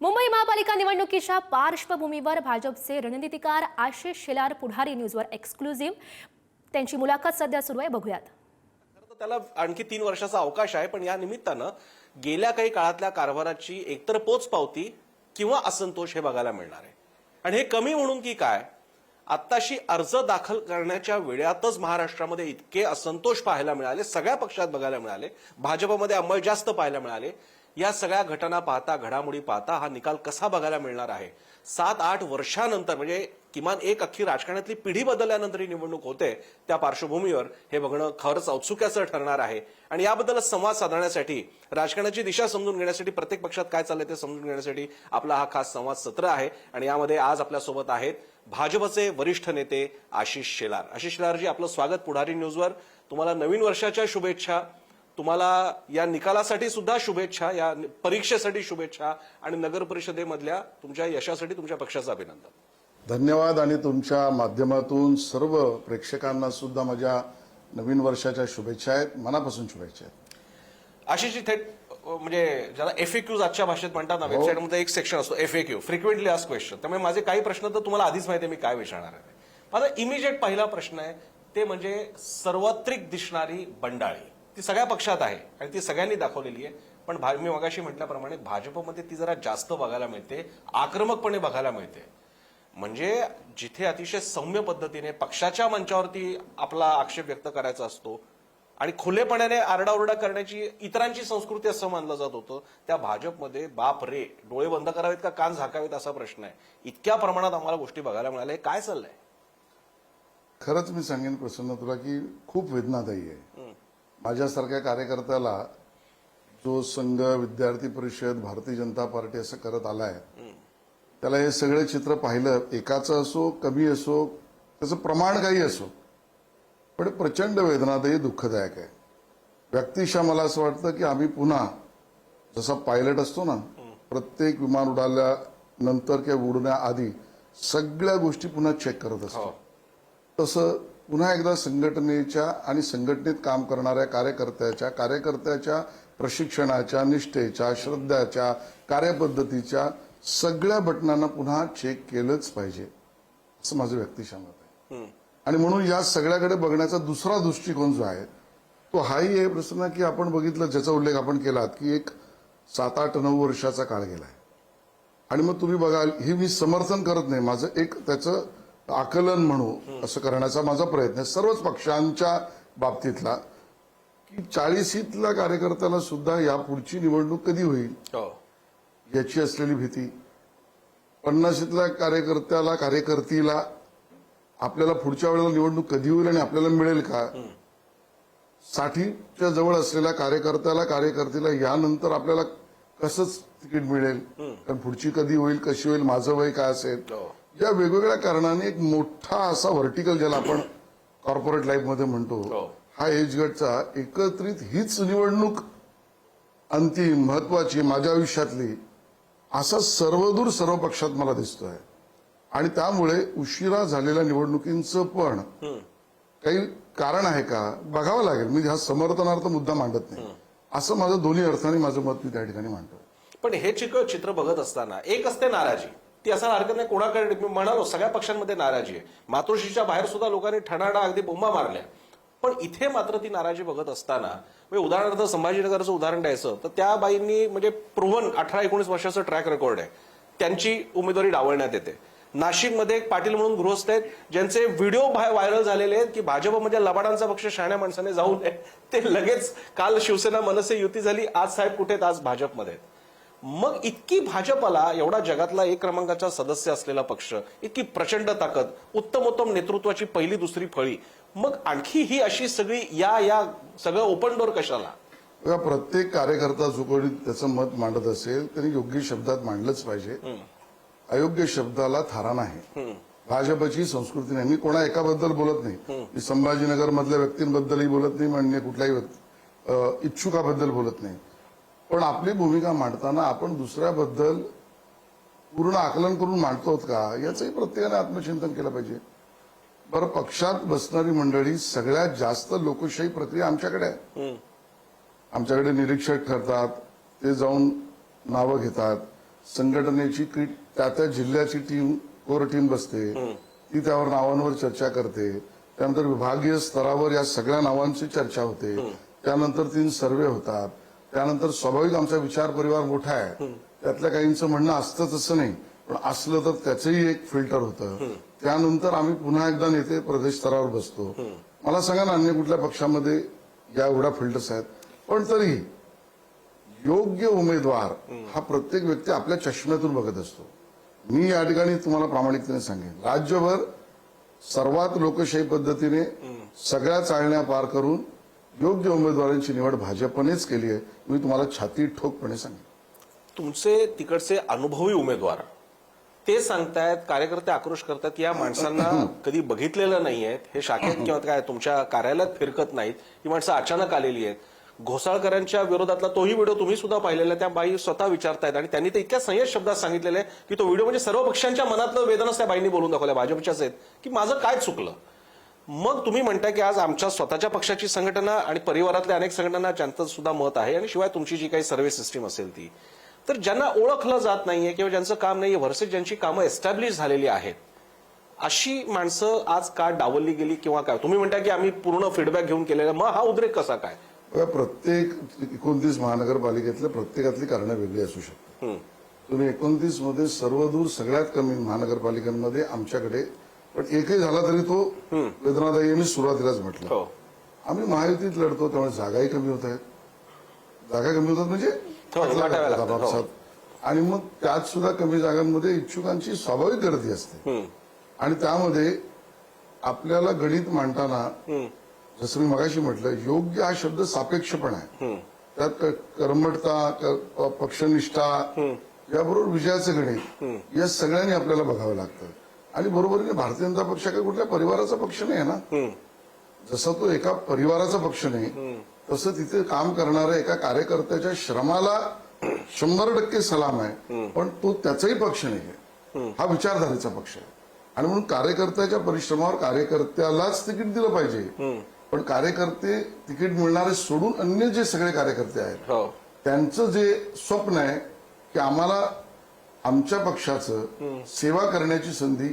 मुंबई महापालिका निवडणुकीच्या पार्श्वभूमीवर भाजपचे रणनीतिकार आशिष शेलार पुढारी न्यूजवर एक्सक्लुझिव्ह त्यांची मुलाखत सध्या सुरू आहे, बघूयात. त्याला आणखी 3 वर्षाचा अवकाश आहे, पण या निमित्तानं गेल्या काही काळातल्या कारभाराची एकतर पोचपावती किंवा असंतोष हे बघायला मिळणार आहे. आणि हे कमी म्हणून की काय, आत्ताशी अर्ज दाखल करण्याच्या वेळातच महाराष्ट्रामध्ये इतके असंतोष पाहायला मिळाले, सगळ्या पक्षात बघायला मिळाले, भाजपमध्ये अंमळ जास्त पाहायला मिळाले. या सगळ्या घटना पाहता, घडामोडी पाहता हा निकाल कसा बघायला मिळणार आहे. 7-8 वर्षानंतर म्हणजे किमान एक अख्खी राजकारणातली पिढी बदलल्यानंतर ही निवडणूक होते, त्या पार्श्वभूमीवर हे बघणं खरंच औत्सुक्याचं ठरणार आहे. आणि याबद्दलच संवाद साधण्यासाठी, राजकारणाची दिशा समजून घेण्यासाठी, प्रत्येक पक्षात काय चाललंय ते समजून घेण्यासाठी आपला हा खास संवाद सत्र आहे. आणि यामध्ये आज आपल्यासोबत आहेत भाजपचे वरिष्ठ नेते आशिष शेलार. आशिष शेलारजी, आपलं स्वागत पुढारी न्यूजवर. तुम्हाला नवीन वर्षाच्या शुभेच्छा, तुम्हाला या निकालासाठी सुद्धा शुभेच्छा, या परीक्षेसाठी शुभेच्छा आणि नगर परिषदेमधल्या तुमच्या यशासाठी तुमच्या पक्षाचं अभिनंदन. धन्यवाद. आणि तुमच्या माध्यमातून सर्व प्रेक्षकांना सुद्धा माझ्या नवीन वर्षाच्या शुभेच्छा आहेत, मनापासून शुभेच्छा आहेत. आशिषजी, थेट म्हणजे ज्याला एफएक्यूज आजच्या भाषेत म्हणतात ना, वेबसाईटमध्ये एक सेक्शन असतो एफएक्यू, फ्रिक्वेंटली आस्क्ड क्वेश्चन. त्यामुळे माझे काही प्रश्न तर तुम्हाला आधीच माहिती आहे मी काय विचारणार आहे. माझा इमिजिएट पहिला प्रश्न आहे ते म्हणजे सार्वत्रिक दिसणारी बंडाळी. ती सगळ्या पक्षात आहे आणि ती सगळ्यांनी दाखवलेली आहे, पण मी मगाशी म्हटल्याप्रमाणे भाजपमध्ये ती जरा जास्त बघायला मिळते, आक्रमकपणे बघायला मिळते. म्हणजे जिथे अतिशय सौम्य पद्धतीने पक्षाच्या मंचावरती आपला आक्षेप व्यक्त करायचा असतो आणि खुलेपणाने आरडाओरडा करण्याची इतरांची संस्कृती असं मानलं जात होतं, त्या भाजपमध्ये बाप रे, डोळे बंद करावेत का कान झाकावेत असा प्रश्न आहे. इतक्या प्रमाणात आम्हाला गोष्टी बघायला मिळाल्या. काय चाललंय? खरंच मी सांगेन प्रसन्न तुला की खूप वेदनादायी आहे. माझ्यासारख्या कार्यकर्त्याला जो संघ, विद्यार्थी परिषद, भारतीय जनता पार्टी असं करत आलाय, त्याला हे सगळं चित्र पाहिलं, एकाचं असो, कमी असो, त्याचं प्रमाण काही असो, पण प्रचंड वेदनादायी, दुःखदायक आहे. व्यक्तिशः मला असं वाटतं की आम्ही पुन्हा जसा पायलट असतो ना, प्रत्येक विमान उडाल्यानंतर किंवा उडण्याआधी सगळ्या गोष्टी पुन्हा चेक करत असतो, तसं पुन्हा एकदा संघटनेच्या आणि संघटनेत काम करणाऱ्या कार्यकर्त्याच्या प्रशिक्षणाच्या, निष्ठेच्या, श्रद्धाच्या, कार्यपद्धतीच्या सगळ्या बटनांना पुन्हा चेक केलंच पाहिजे, असं माझं व्यक्तिशः मत आहे. आणि म्हणून या सगळ्याकडे बघण्याचा दुसरा दृष्टिकोन जो आहे तो हाही आहे प्रसन्न, की आपण बघितलं, ज्याचा उल्लेख आपण केलात, की एक 7-8-9 वर्षाचा काळ गेलाय. आणि मग तुम्ही बघाल, ही मी समर्थन करत नाही, माझं एक त्याचं आकलन म्हणू असं करण्याचा माझा प्रयत्न आहे सर्वच पक्षांच्या बाबतीतला, की 40शीतल्या कार्यकर्त्याला सुद्धा या पुढची निवडणूक कधी होईल याची असलेली भीती, 50शीतल्या कार्यकर्त्याला आपल्याला पुढच्या वेळेला निवडणूक कधी होईल आणि आपल्याला मिळेल का, 60च्या जवळ असलेल्या कार्यकर्त्याला यानंतर आपल्याला कसंच तिकीट मिळेल, कारण पुढची कधी होईल, कशी होईल, माझं वय काय असेल, या वेगवेगळ्या कारणाने एक मोठा असा व्हर्टिकल, ज्याला आपण कॉर्पोरेट लाईफमध्ये म्हणतो, हा एज गटचा एकत्रित हीच निवडणूक अंतिम महत्वाची माझ्या आयुष्यातली, असा सर्वदूर सर्व पक्षात मला दिसतोय. आणि त्यामुळे उशिरा झालेल्या निवडणुकींचं पण काही कारण आहे का बघावं लागेल. मी हा समर्थनार्थ मुद्दा मांडत नाही, असं माझं दोन्ही अर्थाने माझं मत मी त्या ठिकाणी मांडतो. पण हे चित्र बघत असताना एक असते नाराजी, ती असायला हरकत नाही कोणाकडे. मी म्हणालो सगळ्या पक्षांमध्ये नाराजी आहे, मातोश्रीच्या बाहेर सुद्धा लोकांनी ठणाडा अगदी बोंबा मारल्या. पण इथे मात्र ती नाराजी बघत असताना, म्हणजे उदाहरणार्थ संभाजीनगरचं उदाहरण द्यायचं तर त्या बाईंनी म्हणजे प्रूव्हन 18-19 वर्षाचं ट्रॅक रेकॉर्ड आहे, त्यांची उमेदवारी डावलण्यात येते. नाशिकमध्ये एक पाटील म्हणून गृहस्थ आहेत, ज्यांचे व्हिडिओ व्हायरल झालेले आहेत की भाजपमध्ये लबाडांचा पक्ष, शहाण्या माणसाने जाऊ नये, ते लगेच काल शिवसेना मनसे युती झाली, आज साहेब कुठे आहेत, आज भाजपमध्ये. मग इतकी भाजपला, एवढा जगातला 1 क्रमांकाचा सदस्य असलेला पक्ष, इतकी प्रचंड ताकद, उत्तमोत्तम नेतृत्वाची पहिली दुसरी फळी, मग आणखी ही अशी सगळी या सगळं ओपन डोर कशाला? प्रत्येक कार्यकर्ता जो कोणी त्याचं मत मांडत असेल त्यांनी योग्य शब्दात मांडलंच पाहिजे. अयोग्य शब्दाला थारा नाही. भाजपची संस्कृती नाही. मी कोणा एकाबद्दल बोलत नाही, मी संभाजीनगर मधल्या व्यक्तींबद्दलही बोलत नाही, अन्य कुठल्याही इच्छुकाबद्दल बोलत नाही. पण आपली भूमिका मांडताना आपण दुसऱ्याबद्दल पूर्ण आकलन करून मांडतो का याचंही प्रत्येकाने आत्मचिंतन केलं पाहिजे. बरं, पक्षात बसणारी मंडळी सगळ्यात जास्त लोकशाही प्रक्रिया आमच्याकडे आहे. आमच्याकडे निरीक्षक ठरतात, ते जाऊन नावं घेतात, संघटनेची त्या जिल्ह्याची टीम कोर टीम बसते, ती त्यावर नावांवर चर्चा करते, त्यानंतर विभागीय स्तरावर या सगळ्या नावांची चर्चा होते, त्यानंतर 3 सर्वे होतात, त्यानंतर स्वाभाविक आमचा विचार परिवार मोठा आहे, त्यातल्या काहींचं म्हणणं असतं तसं नाही, पण असलं तर त्याचंही एक फिल्टर होतं, त्यानंतर आम्ही पुन्हा एकदा नेते प्रदेश स्तरावर बसतो. मला सांगा ना, अन्य कुठल्या पक्षामध्ये या एवढ्या फिल्टर्स आहेत, पण तरी योग्य उमेदवार हा प्रत्येक व्यक्ती आपल्या चष्म्यातून बघत असतो. मी या ठिकाणी तुम्हाला प्रामाणिकतेने सांगेन, राज्यभर सर्वात लोकशाही पद्धतीने सगळ्या चाळण्या पार करून योग्य उमेदवारांची निवड भाजपनेच केली आहे. मी तुम्हाला छाती ठोकपणे सांगेन. तुमचे तिकडचे अनुभवी उमेदवार ते सांगतायत, कार्यकर्ते आक्रोश करतात, या माणसांना कधी बघितलेलं नाहीये, हे शाखेत किंवा काय तुमच्या कार्यालयात फिरकत नाहीत, ही माणसं अचानक आलेली आहेत. घोसाळकरांच्या विरोधातला तोही व्हिडिओ तुम्ही सुद्धा पाहिलेला आहे, त्या बाई स्वतः विचारतायत आणि त्यांनी ते इतक्या संयत शब्दात सांगितलेलं आहे की तो व्हिडिओ म्हणजे सर्व पक्षांच्या मनातलं वेदनाच त्या बाईंनी बोलून दाखवल्या, भाजपच्याच आहेत, की माझं काय चुकलं. मग तुम्ही म्हणताय की आज आमच्या स्वतःच्या पक्षाची संघटना आणि परिवारातल्या अनेक संघटना ज्यांचं सुद्धा मत आहे, आणि शिवाय तुमची जी काही सर्व्हे सिस्टीम असेल ती, तर ज्यांना ओळखलं जात नाहीये किंवा ज्यांचं काम नाहीये, व्हर्सेस ज्यांची कामं एस्टॅब्लिश झालेली आहेत, अशी माणसं आज का डावलली गेली किंवा काय? तुम्ही म्हणता की आम्ही पूर्ण फीडबॅक घेऊन केलेला, मग हा उद्रेक कसा काय? प्रत्येक 29 महानगरपालिकेतल्या प्रत्येकातली कारणं वेगळी असू शकतात. तुम्ही 29 मध्ये सर्वदूर सगळ्यात कमी महानगरपालिकांमध्ये आमच्याकडे, पण एकही झाला तरी तो वेदनादायी. मी सुरुवातीलाच म्हटलं, आम्ही महायुतीत लढतो त्यामुळे जागाही कमी होत आहेत. जागा कमी होतात म्हणजे आपापसात, आणि मग त्यात सुद्धा कमी जागांमध्ये इच्छुकांची स्वाभाविक गर्दी असते. आणि त्यामध्ये आपल्याला गणित मांडताना, जसं मी मगाशी म्हटलं, योग्य हा शब्द सापेक्षपणा आहे. त्यात कर्मठता, पक्षनिष्ठा, याबरोबर विजयाचं गणित, या सगळ्यांनी आपल्याला बघावं लागतं. आणि बरोबरीने भारतीय जनता पक्ष काही कुठल्या परिवाराचा पक्ष नाही आहे ना. जसा तो एका परिवाराचा पक्ष नाही, तसं तिथे काम करणाऱ्या एका कार्यकर्त्याच्या श्रमाला 100% सलाम आहे, पण तो त्याचाही पक्ष नाही, हा विचारधारेचा पक्ष आहे. आणि म्हणून कार्यकर्त्याच्या परिश्रमावर कार्यकर्त्यालाच तिकीट दिलं पाहिजे. पण कार्यकर्ते तिकीट मिळणारे सोडून अन्य जे सगळे कार्यकर्ते आहेत, त्यांचं जे स्वप्न आहे की आम्हाला आमच्या पक्षाचं सेवा करण्याची संधी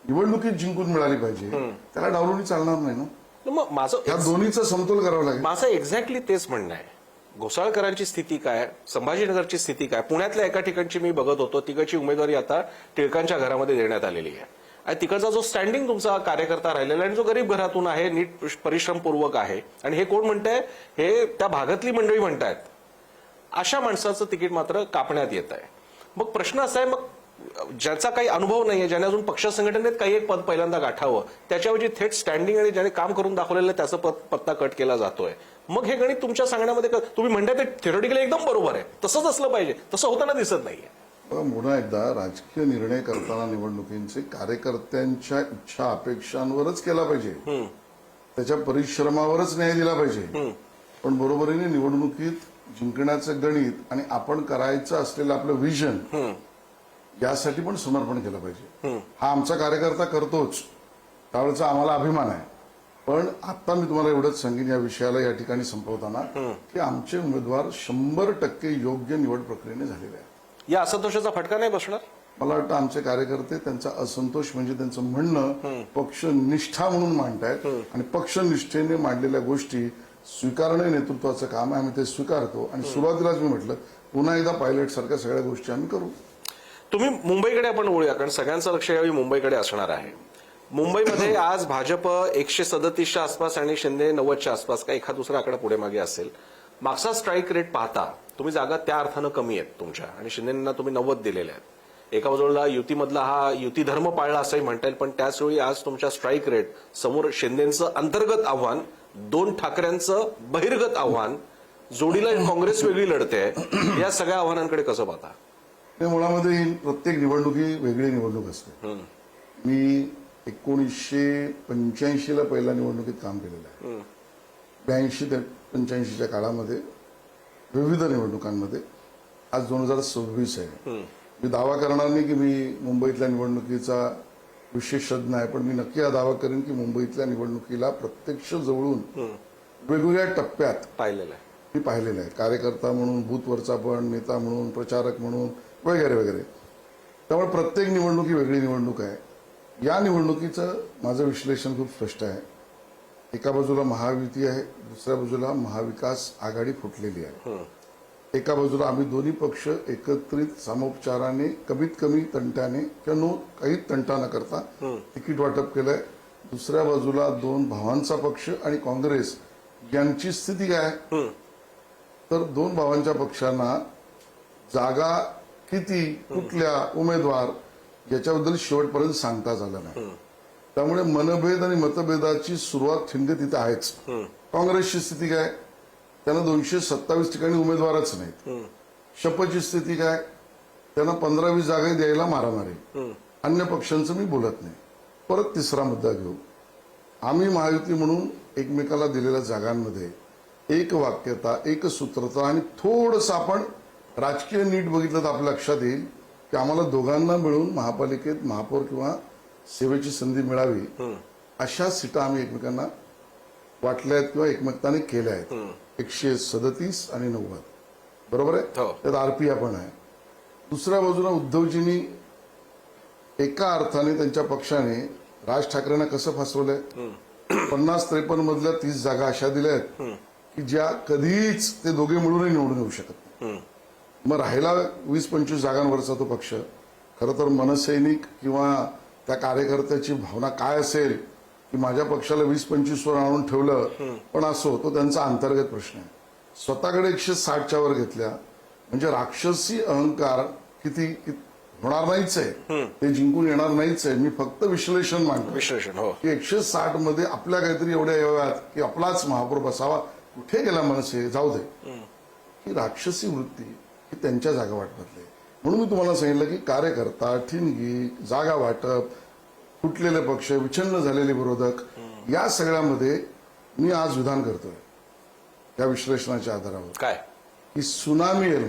निवडणुकीत जिंकून मिळाली पाहिजे, त्याला डावलून चालणार नाही ना. मग माझं या दोन्हीचा समतोल करावा लागेल. माझं एक्झॅक्टली तेच म्हणणं आहे. घोसाळकरांची स्थिती काय, संभाजीनगरची स्थिती काय, पुण्यातल्या एका ठिकाणची मी बघत होतो, तिकडची उमेदवारी आता टिळकांच्या घरामध्ये देण्यात आलेली आहे. आणि तिकडचा जो स्टँडिंग तुमचा कार्यकर्ता राहिलेला आणि जो गरीब घरातून आहे, नीट परिश्रमपूर्वक आहे, आणि हे कोण म्हणतंय, हे त्या भागातली मंडळी म्हणतायत, अशा माणसाचं तिकीट मात्र कापण्यात येत आहे. मग प्रश्न असा आहे, मग ज्याचा काही अनुभव नाहीये, ज्याने अजून पक्ष संघटनेत काही एक पद पहिल्यांदा गाठावं, त्याच्याऐवजी थेट स्टँडिंग आणि ज्याने काम करून दाखवलेलं त्याचं पत्ता कट केला जातोय. मग हे गणित तुमच्या सांगण्यामध्ये तुम्ही म्हणताय ते थेरोटिकली एकदम बरोबर आहे, तसंच असलं पाहिजे, तसं होताना दिसत नाहीये. पुन्हा एकदा राजकीय निर्णय करताना निवडणुकींचे कार्यकर्त्यांच्या इच्छा अपेक्षांवरच केला पाहिजे, त्याच्या परिश्रमावरच न्याय दिला पाहिजे. पण बरोबरीने निवडणुकीत जिंकण्याचं गणित आणि आपण करायचं असलेलं आपलं विजन, यासाठी पण समर्पण केलं पाहिजे. हा आमचा कार्यकर्ता करतोच, त्यावेळेचा आम्हाला अभिमान आहे. पण आता मी तुम्हाला एवढंच सांगेन या विषयाला या ठिकाणी संपवताना, की आमचे उमेदवार 100% योग्य निवड प्रक्रियेने झालेले आहेत. या असंतोषाचा फटका नाही बसणार. मला वाटतं आमचे कार्यकर्ते त्यांचा असंतोष म्हणजे त्यांचं म्हणणं पक्षनिष्ठा म्हणून मांडतायत, आणि पक्षनिष्ठेने मांडलेल्या गोष्टी स्वीकारणे नेतृत्वाचं काम आहे. आम्ही ते स्वीकारतो. आणि सुरुवातीलाच मी म्हटलं, पुन्हा एकदा पायलट सारख्या सगळ्या गोष्टी आम्ही करू. तुम्ही मुंबईकडे आपण वळूया, कारण सगळ्यांचं लक्ष यावेळी मुंबईकडे असणार आहे. मुंबईमध्ये आज भाजप 137च्या आसपास आणि शिंदे 90च्या आसपास, काही एखाद दुसरा आकडा पुढे मागे असेल. मागचा स्ट्राईक रेट पाहता तुम्ही जागा त्या अर्थानं कमी आहेत तुमच्या, आणि शिंदेंना तुम्ही 90 दिलेल्या आहेत. एका बाजूला युतीमधला हा युती धर्म पाळला असंही म्हणता येईल, पण त्याचवेळी आज तुमच्या स्ट्राईक रेट समोर शिंदेचं अंतर्गत आव्हान, 2 ठाकरेंचं बहिर्गत आव्हान, जोडीला काँग्रेस वेगळी लढते, या सगळ्या आव्हानांकडे कसं पाहता? मुळामध्ये प्रत्येक निवडणुकी वेगळी निवडणूक असते. मी 1985ला पहिल्या निवडणुकीत काम केलेलं आहे. 82 ते 85च्या काळामध्ये विविध निवडणुकांमध्ये. आज 2026 आहे. मी दावा करणार नाही की मी मुंबईतल्या निवडणुकीचा विशेषज्ञ आहे, पण मी नक्की हा दावा करेन की मुंबईतल्या निवडणुकीला प्रत्यक्ष जवळून वेगवेगळ्या टप्प्यात पाहिलेलं आहे. मी पाहिलेलं आहे. कार्यकर्ता म्हणून, बूथवरचा पण, नेता म्हणून, प्रचारक म्हणून, वगैरे वगैरे. त्यामुळे प्रत्येक निवडणूक ही वेगळी निवडणूक आहे. या निवडणुकीचं माझं विश्लेषण खूप स्पष्ट आहे. एका बाजूला महायुती आहे, दुसऱ्या बाजूला महाविकास आघाडी फुटलेली आहे. एका बाजूला आम्ही दोन्ही पक्ष एकत्रित सामोपचाराने कमीत कमी तंट्याने किंवा काही तंटा न करता तिकीट वाटप केलंय. दुसऱ्या बाजूला दोन भावांचा पक्ष आणि काँग्रेस यांची स्थिती काय, तर दोन भावांच्या पक्षांना जागा किती, कुठल्या, उमेदवार याच्याबद्दल शेवटपर्यंत सांगताच आलं नाही. त्यामुळे मनभेद आणि मतभेदाची सुरुवात ठिणगी तिथे आहेच. काँग्रेसची स्थिती काय, त्यांना 227 ठिकाणी उमेदवारच नाहीत. शपथची स्थिती काय, त्यांना 15-20 जागा द्यायला मारामारी. अन्य पक्षांचं मी बोलत नाही. परत तिसरा मुद्दा घेऊ. आम्ही महायुती म्हणून एकमेकाला दिलेल्या जागांमध्ये एक वाक्यता, एक सूत्रता आणि थोडंसं आपण राजकीय नीट बघितलं तर आपल्या लक्षात येईल की आम्हाला दोघांना मिळून महापालिकेत महापौर किंवा सेवेची संधी मिळावी अशा सीटा आम्ही एकमेकांना वाटल्या आहेत किंवा एकमेकांनी केल्या आहेत. 137 आणि 90 बरोबर आहे. त्यात आरपीआय पण आहे. दुसऱ्या बाजूला उद्धवजींनी एका अर्थाने त्यांच्या पक्षाने राज ठाकरेंना कसं फसवलंय. 50-53 मधल्या 30 जागा अशा दिल्या आहेत की ज्या कधीच ते दोघे मिळूनही निवडून येऊ शकत नाही. मग राहिला 20-25 जागांवरचा तो पक्ष. खरं तर मनसैनिक किंवा त्या कार्यकर्त्याची भावना काय असेल की माझ्या पक्षाला 20-25 वर आणून ठेवलं, पण असो तो त्यांचा अंतर्गत प्रश्न आहे. स्वतःकडे 160च्या वर घेतल्या म्हणजे राक्षसी अहंकार किती होणार नाहीच आहे, ते जिंकून येणार नाहीच आहे. मी फक्त विश्लेषण मांडतो की 160 मध्ये आपल्या काहीतरी एवढ्या याव्यात की आपलाच महापौर बसावा. कुठे गेला मनसे, जाऊ दे. ही राक्षसी वृत्ती ही त्यांच्या जागा वाटपातली. म्हणून मी तुम्हाला सांगितलं की कार्यकर्ता, ठिणगी, जागा वाटप, फुटलेले पक्ष, विच्छिन्न झालेले विरोधक, या सगळ्यामध्ये मी आज विधान करतोय या विश्लेषणाच्या आधारावर काय की सुनामी येईल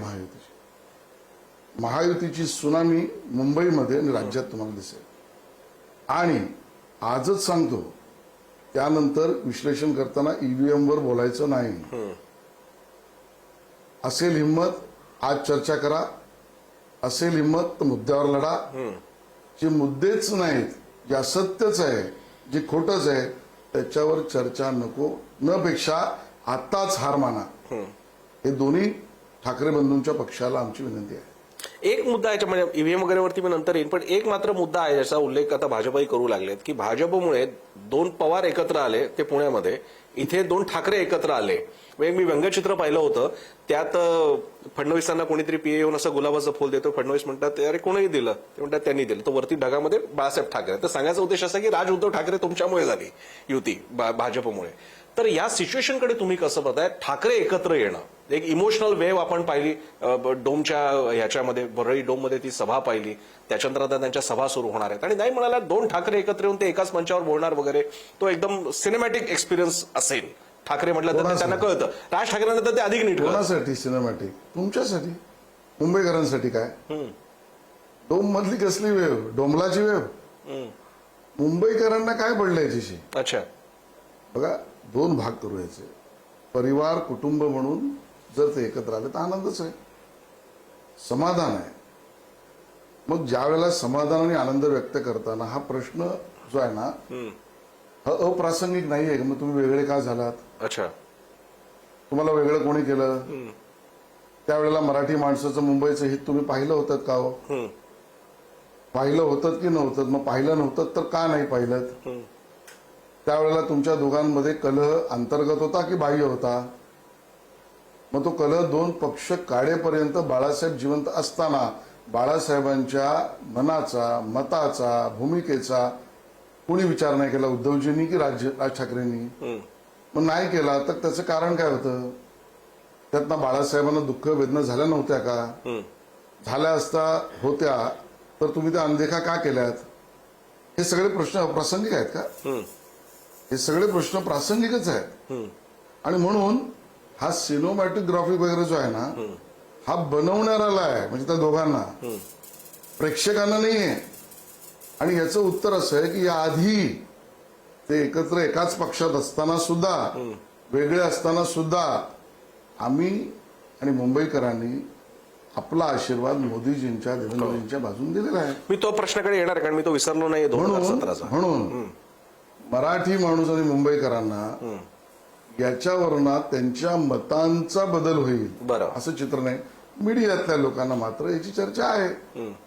महायुतीची सुनामी मुंबईमध्ये आणि राज्यात तुम्हाला दिसेल. आणि आजच सांगतो, त्यानंतर विश्लेषण करताना ईव्हीएम वर बोलायचं नाही. असेल हिंमत आज चर्चा करा, असेल हिंमत तर मुद्द्यावर लढा. जे मुद्देच नाहीत, जे असत्यच आहे, जे खोटच आहे, त्याच्यावर चर्चा नको. न पेक्षा आताच हार माना. हे दोन्ही ठाकरे बंधूंच्या पक्षाला आमची विनंती आहे. एक मुद्दा याच्यामध्ये ईव्हीएम वगैरेवरती मी नंतर येईन, पण एक मात्र मुद्दा आहे ज्याचा उल्लेख आता भाजपही करू लागलेत की भाजपमुळे 2 पवार एकत्र आले ते पुण्यामध्ये, इथे 2 ठाकरे एकत्र आले. म्हणजे मी व्यंगचित्र पाहिलं होतं, त्यात फडणवीसांना कोणीतरी पीए येऊन असं गुलाबाचं फुल देतो. फडणवीस म्हणतात अरे कोणीही दिलं, ते म्हणतात त्यांनी दिलं. तो वरती ढगामध्ये बाळासाहेब ठाकरे. तर सांगायचा उद्देश असा की राज उद्धव ठाकरे तुमच्यामुळे झाली युती भाजपमुळे. तर या सिच्युएशनकडे तुम्ही कसं बघताय? ठाकरे एकत्र येणं, एक इमोशनल वेव्ह आपण पाहिली डोमच्या ह्याच्यामध्ये, वरळी डोममध्ये ती सभा पाहिली. त्याच्यानंतर आता त्यांच्या सभा सुरू होणार आहेत आणि नाही म्हणाला 2 ठाकरे एकत्र येऊन ते एकाच मंचावर बोलणार वगैरे, तो एकदम सिनेमॅटिक एक्सपिरियन्स असेल. ठाकरे म्हटलं तर त्यांना कळतं. राज ठाकरेंना ते अधिक नीट. कोणासाठी सिनेमॅटिक? तुमच्यासाठी, मुंबईकरांसाठी. काय डोम मधली कसली वेव? डोंबलाची वेव. मुंबईकरांना काय पडलं याच्याशी? अच्छा, बघा, 2 भाग करू याचे. परिवार, कुटुंब म्हणून जर ते एकत्र आले तर आनंदच आहे, समाधान आहे. मग ज्या वेळेला समाधान आणि आनंद व्यक्त करताना हा प्रश्न जो आहे ना, हा अप्रासंगिक नाहीये. मग तुम्ही वेगळे का झालात? अच्छा, तुम्हाला वेगळं कोणी केलं? त्यावेळेला मराठी माणसाचं मुंबईचं हित तुम्ही पाहिलं होतं का हो? पाहिलं होतं की नव्हतं? मग पाहिलं नव्हतं तर का नाही पाहिलं? त्यावेळेला तुमच्या दोघांमध्ये कलह अंतर्गत होता की बाह्य होता? मग तो कलह 2 पक्ष काढेपर्यंत बाळासाहेब जिवंत असताना बाळासाहेबांच्या मनाचा, मताचा, भूमिकेचा कोणी विचार नाही केला? उद्धवजींनी की राज ठाकरेंनी? मग नाही केला तर त्याचं कारण काय होतं? त्यातनं बाळासाहेबांना दुःख वेदना झाल्या नव्हत्या का? झाल्या असता होत्या तर तुम्ही त्या अनदेखा का केल्यात? हे सगळे प्रश्न अप्रासंगिक आहेत का? हे सगळे प्रश्न प्रासंगिकच आहेत. आणि म्हणून हा सिनेमॅटोग्राफी वगैरे जो आहे ना, हा बनवणाऱ्याला आहे, म्हणजे त्या दोघांना, प्रेक्षकांना नाहीये. आणि याचं उत्तर असं आहे की याआधी ते एकत्र एकाच पक्षात असताना सुद्धा, वेगळे असताना सुद्धा आम्ही आणि मुंबईकरांनी आपला आशीर्वाद मोदीजींच्या देवेंद्रजींच्या बाजून दिलेला आहे. मी तो प्रश्नाकडे येणार आहे, कारण मी तो विसरलो नाही 2017चा. म्हणून मराठी माणूस आणि मुंबईकरांना याच्यावरनं त्यांच्या मतांचा बदल होईल बरं. असं चित्र नाही. मीडियातल्या लोकांना मात्र याची चर्चा आहे.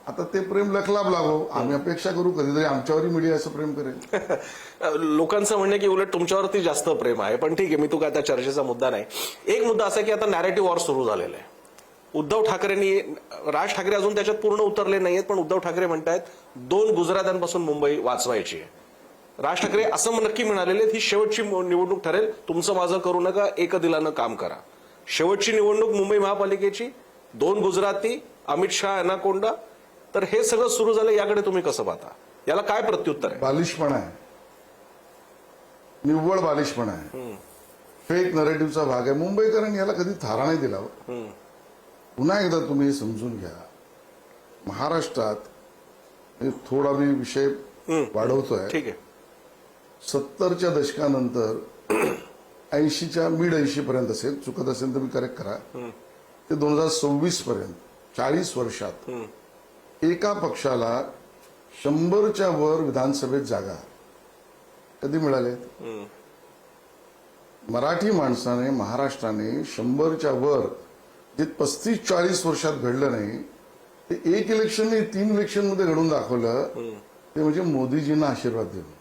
आता ते प्रेम लखलाभ लागो, आम्ही अपेक्षा करू कधीतरी आमच्यावरही मीडिया असं प्रेम करेल. लोकांचं म्हणणं की उलट तुमच्यावरती जास्त प्रेम आहे, पण ठीक आहे, मी तो काय त्या चर्चेचा मुद्दा नाही. एक मुद्दा असा की आता नॅरेटिव्ह वॉर सुरू झालेला आहे. उद्धव ठाकरेंनी, राज ठाकरे अजून त्याच्यात पूर्ण उतरले नाहीयेत, पण उद्धव ठाकरे म्हणतायत 2 गुजरात्यांपासून मुंबई वाचवायची आहे. राज ठाकरे असं नक्की म्हणालेले ही शेवटची निवडणूक ठरेल, तुमचं माझं करू नका, एक दिलानं काम करा. शेवटची निवडणूक मुंबई महापालिकेची, 2 गुजराती, अमित शहा, अनाकोंडा. तर हे सगळं सुरू झालं, याकडे तुम्ही कसं पाहता? याला काय प्रत्युत्तर आहे? बालिशपणा आहे, निव्वळ बालिशपणा आहे, फेक नरेटिव्हचा भाग आहे. मुंबईकरांनी याला कधी थारा नाही दिला. पुन्हा एकदा तुम्ही समजून घ्या, महाराष्ट्रात थोडा मी विषय वाढवतोय. ठीक आहे. 70च्या दशकानंतर 80च्या मिड 80 पर्यंत असेल, चुकत असेल तर मी करेक्ट करा, ते 2026 पर्यंत 40 वर्षात एका पक्षाला 100च्या वर विधानसभेत जागा कधी मिळाले? मराठी माणसाने, महाराष्ट्राने 100च्या वर जे 35-40 वर्षात घडलं नाही, ते एक इलेक्शन नाही 3 इलेक्शन मध्ये घडून दाखवलं. ते म्हणजे मोदीजींना आशीर्वाद देऊन,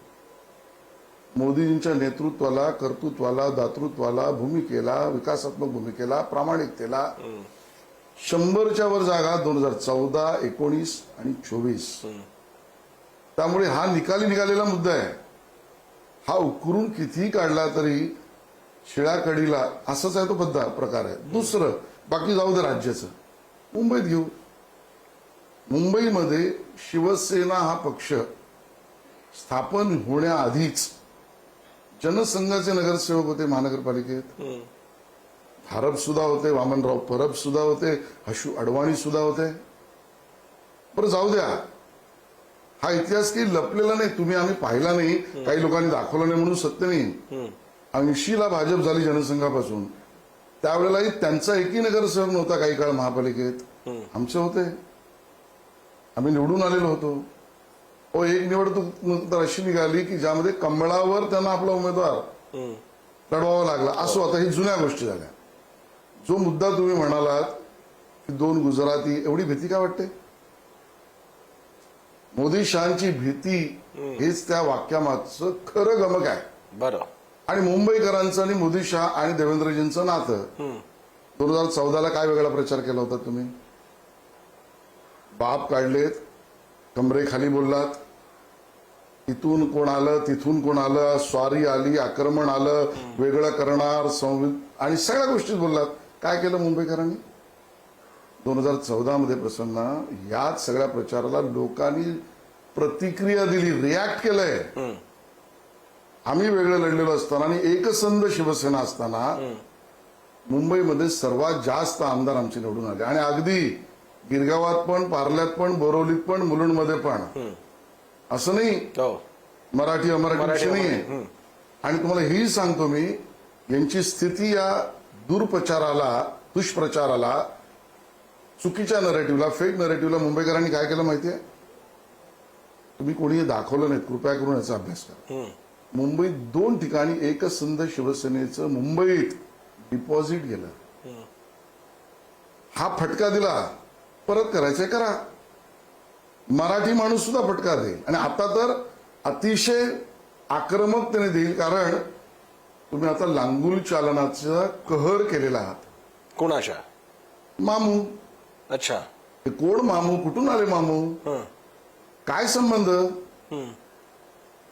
मोदीजींच्या नेतृत्वाला, कर्तृत्वाला, दातृत्वाला, भूमिकेला, विकासात्मक भूमिकेला, प्रामाणिकतेला. 100च्या वर जागा 2014, 19 आणि 24. त्यामुळे हा निकालेला मुद्दा आहे. हा उकरून कितीही काढला तरी शिळ्या कडीला असंच आहे, तो प्रकार आहे. दुसरं, बाकी जाऊ दे राज्याचं, मुंबईत घेऊ. मुंबईमध्ये शिवसेना हा पक्ष स्थापन होण्याआधीच जनसंघाचे नगरसेवक होते महानगरपालिकेत. भारत सुद्धा होते, वामनराव परब सुद्धा होते, हशू अडवाणी सुद्धा होते. बरं जाऊ द्या, हा इतिहास काही लपलेला नाही, तुम्ही आम्ही पाहिला नाही, काही लोकांनी दाखवलं नाही म्हणून सत्य नाही. 80ला भाजप झाली जनसंघापासून, त्यावेळेलाही त्यांचा एकही नगरसेवक नव्हता काही काळ महापालिकेत. आमचे होते, आम्ही निवडून आलेलो होतो. एक निवडणूक तर अशी निघाली की ज्यामध्ये कमळावर त्यांना आपला उमेदवार लढवावा लागला. असो, आता ही जुन्या गोष्टी झाल्या. जो मुद्दा तुम्ही म्हणालात की 2 गुजराती, एवढी भीती का वाटते? मोदी शहांची भीती हेच त्या वाक्यामागचं खरं गमक आहे. बरं. आणि मुंबईकरांचं आणि मोदी शहा आणि देवेंद्रजींचं नातं. 2014ला काय वेगळा प्रचार केला होता तुम्ही? बाप काढलेत, कमरे खाली बोललात, इथून कोण आलं, तिथून कोण आलं, स्वारी आली, आक्रमण आलं, वेगळं करणार, आणि सगळ्या गोष्टीत बोललात. काय केलं मुंबईकरांनी? 2014 मध्ये प्रसन्न याच सगळ्या प्रचाराला लोकांनी प्रतिक्रिया दिली, रिॲक्ट केलंय. आम्ही वेगळं लढलेलो असताना आणि एकसंध शिवसेना असताना मुंबईमध्ये सर्वात जास्त आमदार आमचे निवडून आले. आणि अगदी गिरगावात पण, पार्ल्यात पण, बोरवलीत पण, मुलुंडमध्ये पण. असं नाही मराठी अमराठी नाहीये. आणि तुम्हाला हेही सांगतो मी, यांची स्थिती या दुष्प्रचाराला, चुकीच्या नरेटिव्हला, फेक नरेटिव्हला मुंबईकरांनी काय केलं माहितीये? तुम्ही कोणी दाखवलं नाही, कृपया करून याचा अभ्यास करा. मुंबईत 2 ठिकाणी एकसंध शिवसेनेचं मुंबईत डिपॉझिट गेलं. हा फटका दिला, परत करायचंय करा. मराठी माणूस सुद्धा फटका देईल, आणि आता तर अतिशय आक्रमकतेने देईल. कारण तुम्ही आता लांगुल चालनाचा कहर केलेला आहात. कोणाच्या? मामू. अच्छा. हे कोण मामू? कुठून आले मामू? काय संबंध?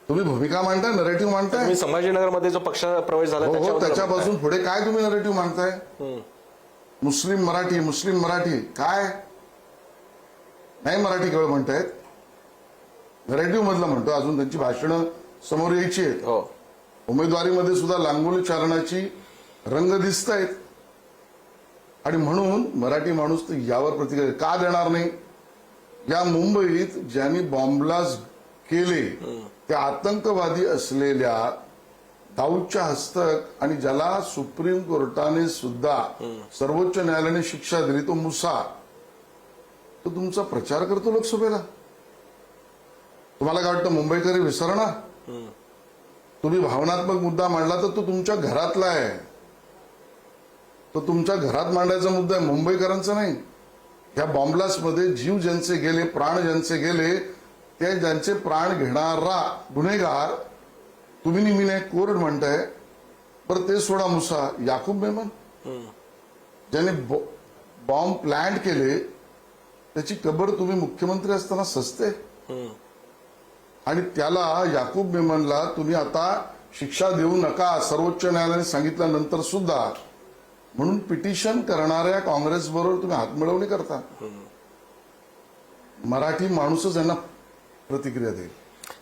तुम्ही भूमिका मांडताय, नरेटिव्ह मांडताय. तुम्ही संभाजीनगरमध्ये जो पक्ष प्रवेश झाला त्याच्यापासून पुढे काय तुम्ही नरेटिव्ह मांडताय? मुस्लिम मराठी, मुस्लिम मराठी, काय नाही मराठी केवळ म्हणतायत, नरेटिव्ह मधलं म्हणतो. अजून त्यांची भाषणं समोर यायची आहेत. उमेदवारीमध्ये सुद्धा लांगुल चालनाची रंग दिसत आहेत. आणि म्हणून मराठी माणूस तर यावर प्रतिक्रिया का देणार नाही? या मुंबईत ज्यांनी बॉम्बलास्ट केले त्या आतंकवादी असलेल्या दाऊदच्या हस्तक, आणि ज्याला सुप्रीम कोर्टाने सुद्धा, सर्वोच्च न्यायालयाने शिक्षा दिली, तो मुसा तो तुमचा प्रचार करतो लोकसभेला. तुम्हाला काय वाटतं मुंबईकरी विसरणार? तुम्ही भावनात्मक मुद्दा मांडला तर तो तुमच्या घरातला आहे, तो तुमच्या घरात मांडायचा मुद्दा आहे, मुंबईकरांचा नाही. या बॉम्बलास्टमध्ये जीव ज्यांचे गेले, प्राण ज्यांचे गेले, ते ज्यांचे प्राण घेणारा गुन्हेगार तुम्ही नेहमीने कोर्ट म्हणताय. बरं ते सोडा, मुसा याकूब मेमन ज्याने बॉम्ब प्लॅन्ट केले त्याची कबर तुम्ही मुख्यमंत्री असताना सजते. आणि त्याला याकूब मेमनला तुम्ही आता शिक्षा देऊ नका सर्वोच्च न्यायालयाने सांगितल्यानंतर सुद्धा म्हणून पिटिशन करणाऱ्या काँग्रेस बरोबर तुम्ही हातमिळवणी करता. मराठी माणूसच यांना प्रतिक्रिया देईल.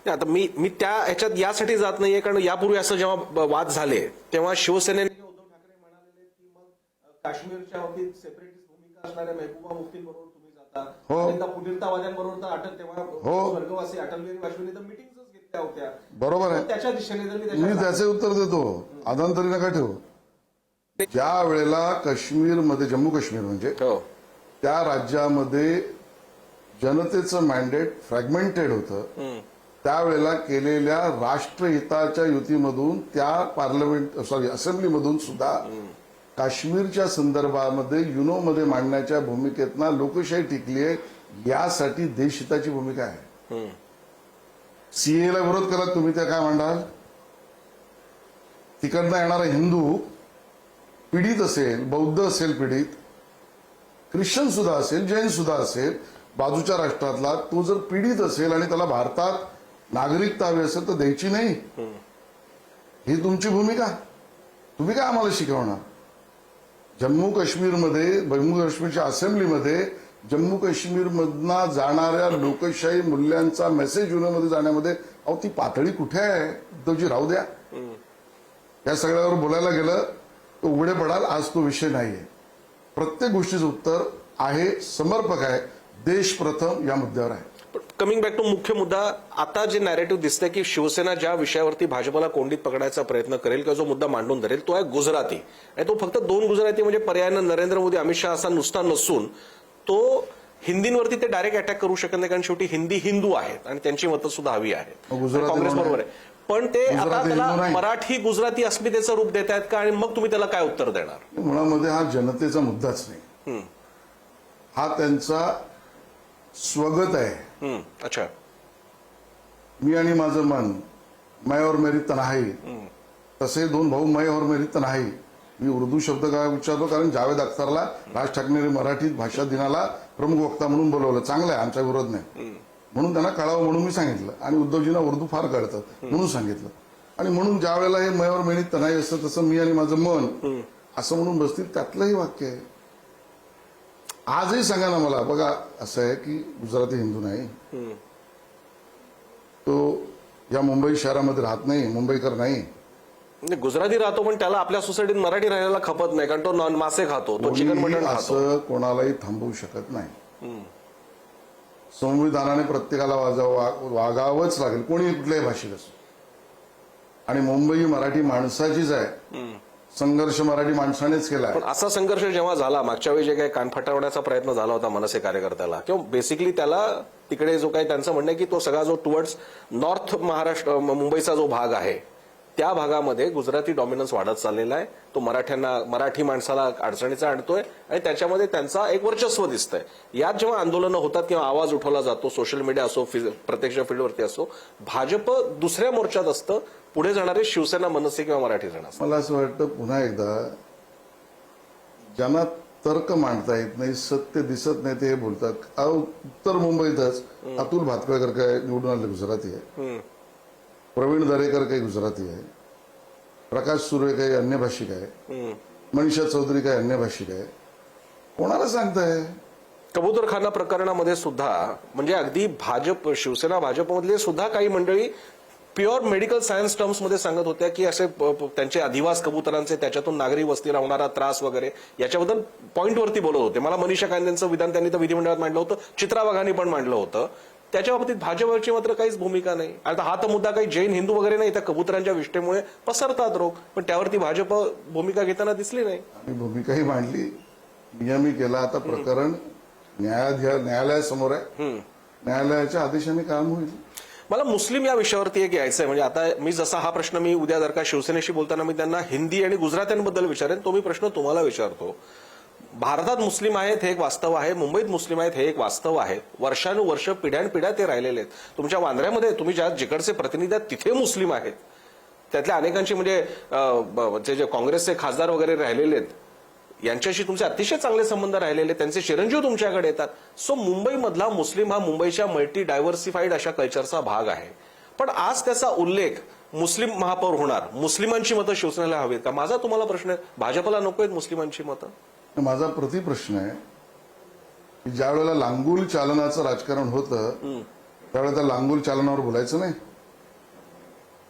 आता मी त्या ह्याच्यात यासाठी जात नाहीये, कारण यापूर्वी असं जेव्हा वाद झाले तेव्हा शिवसेनेने उद्धव ठाकरे म्हणाले की मग काश्मीरच्या बाबतीत सेपरेटिस्ट भूमिका असणाऱ्या महबूबा मुफ्तींबरोबर तुम्ही जाता, हो. फुटीरतावाद्यांबरोबर तर अटल तेव्हा हो. स्वर्गवासी अटल बिहारी वाजपेयी तर मिटिंगच घेतल्या होत्या. बरोबर आहे. त्याच्या दिशेने जर मी त्याचे उत्तर देतो, आदांतरी नका ठेवू. ज्या वेळेला काश्मीरमध्ये, जम्मू काश्मीर म्हणजे त्या राज्यामध्ये जनतेचं मॅन्डेट फ्रॅगमेंटेड होतं, त्यावेळेला केलेल्या राष्ट्रहिताच्या युतीमधून त्या असेंब्लीमधून सुद्धा काश्मीरच्या संदर्भामध्ये युनोमध्ये मांडण्याच्या भूमिकेतना लोकशाही टिकली आहे. यासाठी देशहिताची भूमिका आहे. सीएला विरोध केला तुम्ही, त्या काय मांडाल? तिकडनं येणारा हिंदू पीडित असेल, बौद्ध असेल पीडित, ख्रिश्चन सुद्धा असेल, जैन सुद्धा असेल, बाजूच्या राष्ट्रातला तो जर पीडित असेल आणि त्याला भारतात नागरिकता हवी असेल तर द्यायची नाही, ही तुमची भूमिका. तुम्ही काय आम्हाला शिकवणार? जम्मू काश्मीरच्या असेंब्लीमध्ये जम्मू काश्मीरमधना जाणाऱ्या लोकशाही मूल्यांचा मेसेज युनोमध्ये जाण्यामध्ये अहो ती पातळी कुठे आहे? उद्धवजी राहू द्या. या सगळ्यावर बोलायला गेलं तर उघडे पडाल. आज तो विषय नाहीये. प्रत्येक गोष्टीचं उत्तर आहे, समर्पक आहे, देश प्रथम या मुद्द्यावर आहे. कमिंग बॅक टू मुख्य मुद्दा, आता जे नॅरेटिव्ह दिसतंय की शिवसेना ज्या विषयावरती भाजपला कोंडीत पकडायचा प्रयत्न करेल किंवा जो मुद्दा मांडून धरेल तो आहे गुजराती. आणि तो फक्त 2 गुजराती म्हणजे पर्यायानं नरेंद्र मोदी, अमित शहा असा नुसता नसून तो हिंदींवरती ते डायरेक्ट अटॅक करू शकत नाही, कारण शेवटी हिंदी हिंदू आहेत आणि त्यांची मतं सुद्धा हवी आहेत. काँग्रेस बरोबर आहे, पण ते आता त्याला मराठी गुजराती अस्मितेचं रूप देत आहेत का? आणि मग तुम्ही त्याला काय उत्तर देणार? मुळामध्ये हा जनतेचा मुद्दाच नाही, हा त्यांचा स्वगत आहे. अच्छा. मी आणि माझं मन, मैं और मेरी तन्हाई, तसे 2 भाऊ मैं और मेरी तन्हाई. मी उर्दू शब्द काय उच्चारतो कारण जावेद अख्तरला राज ठाकरेंनी मराठी भाषा दिनाला प्रमुख वक्ता म्हणून बोलवलं. चांगलं आहे, आमचा विरोध नाही, म्हणून त्यांना कळावं म्हणून मी सांगितलं. आणि उद्धवजींना उर्दू फार कळतं म्हणून सांगितलं. आणि म्हणून ज्या वेळेला हे मैं और मेरी तन्हाई असतं तसं मी आणि माझं मन असं म्हणून बसतील, त्यातलंही वाक्य आहे. आजही सांगा ना मला, बघा असं आहे की गुजराती हिंदू नाही, तो या मुंबई शहरामध्ये राहत नाही, मुंबईकर नाही. गुजराती राहतो पण त्याला आपल्या सोसायटीत मराठी राहायला खपत नाही, कारण तो मासे खातो, तो चिकन मटण खातो. असं कोणालाही थांबवू शकत नाही. संविधानाने प्रत्येकाला वागावंच लागेल, कोणी कुठल्याही भाषेत असो. आणि मुंबई मराठी माणसाचीच आहे, संघर्ष मराठी माणसानेच केला. पण असा संघर्ष जेव्हा झाला मागच्या वेळी, जे काही कानफटावण्याचा प्रयत्न झाला होता मनसे कार्यकर्त्याला, किंवा बेसिकली त्याला तिकडे जो काही त्यांचं म्हणणं आहे की तो सगळा जो टुवर्ड्स नॉर्थ महाराष्ट्र मुंबईचा जो भाग आहे त्या भागामध्ये गुजराती डॉमिनन्स वाढत चाललेला आहे. तो मराठी माणसाला अडचणीचा आणतोय आणि त्याच्यामध्ये त्यांचा एक वर्चस्व दिसतंय. यात जेव्हा आंदोलनं होतात किंवा आवाज उठवला जातो, सोशल मीडिया असो, प्रत्यक्ष फील्डवरती असो, भाजप दुसऱ्या मोर्चात असतं, पुढे जाणारे शिवसेना, मनसे किंवा मराठी जण असतात. मला असं वाटतं पुन्हा एकदा ज्यांना तर्क मांडता येत नाही, सत्य दिसत नाही, ते हे बोलतात. उत्तर मुंबईतच अतुल भातखळकर काय निवडून आले गुजराती आहे, प्रवीण दरेकर काही गुजराती आहे, प्रकाश सुर्वे काही अन्य भाषिक आहे, मनीषा चौधरी काही अन्य भाषिक आहे. कोणाला सांगताय? कबूतरखाना प्रकरणामध्ये सुद्धा म्हणजे अगदी भाजप, शिवसेना भाजपमधले सुद्धा काही मंडळी प्युअर मेडिकल सायन्स टर्म्स मध्ये सांगत होत्या की असे त्यांचे अधिवास कबुतरांचे, त्याच्यातून नागरी वस्तीला होणारा त्रास वगैरे याच्याबद्दल पॉइंटवरती बोलत होते. मला मनीषा कांदेंचं विधान त्यांनी तर विधिमंडळात मांडलं होतं, चित्रा वाघांनी पण मांडलं होतं. त्याच्या बाबतीत भाजपची मात्र काहीच भूमिका नाही. आता हा तर मुद्दा काही जैन हिंदू वगैरे नाही, त्या कबुतरांच्या विष्ठेमुळे पसरतात रोग, पण त्यावरती भाजप भूमिका घेताना दिसली नाही. भूमिकाही मांडली, नियमी केला. आता प्रकरण न्यायालयासमोर आहे. न्यायालयाच्या आदेशाने काम होईल. मला मुस्लिम या विषयावरती एक यायचं आहे. म्हणजे आता मी जसा हा प्रश्न मी उद्या जर का शिवसेनेशी बोलताना मी त्यांना हिंदी आणि गुजरात्यांबद्दल विचारेन, तो मी प्रश्न तुम्हाला विचारतो. भारतात मुस्लिम आहेत हे एक वास्तव आहे, मुंबईत मुस्लिम आहेत हे एक वास्तव आहे. वर्षानुवर्ष पिढ्यानपिढ्या ते राहिलेले आहेत. तुमच्या वांद्र्यामध्ये तुम्ही ज्या जिकडचे प्रतिनिधी आहेत तिथे मुस्लिम आहेत. त्यातल्या अनेकांची म्हणजे जे काँग्रेसचे खासदार वगैरे राहिलेले आहेत यांच्याशी तुमचे अतिशय चांगले संबंध राहिलेले, त्यांचे चिरंजीव तुमच्याकडे येतात. सो मुंबईमधला मुस्लिम हा मुंबईच्या मल्टी डायव्हर्सिफाईड अशा कल्चरचा भाग आहे. पण आज त्याचा उल्लेख मुस्लिम महापौर होणार, मुस्लिमांची मतं शिवसेनेला हवीत का? माझा तुम्हाला प्रश्न आहे, भाजपला नको आहेत मुस्लिमांची मतं? माझा प्रतिप्रश्न आहे की ज्या वेळेला लांगुल चालनाचं राजकारण होतं त्यावेळेला त्या लांगुल चालनावर बोलायचं नाही.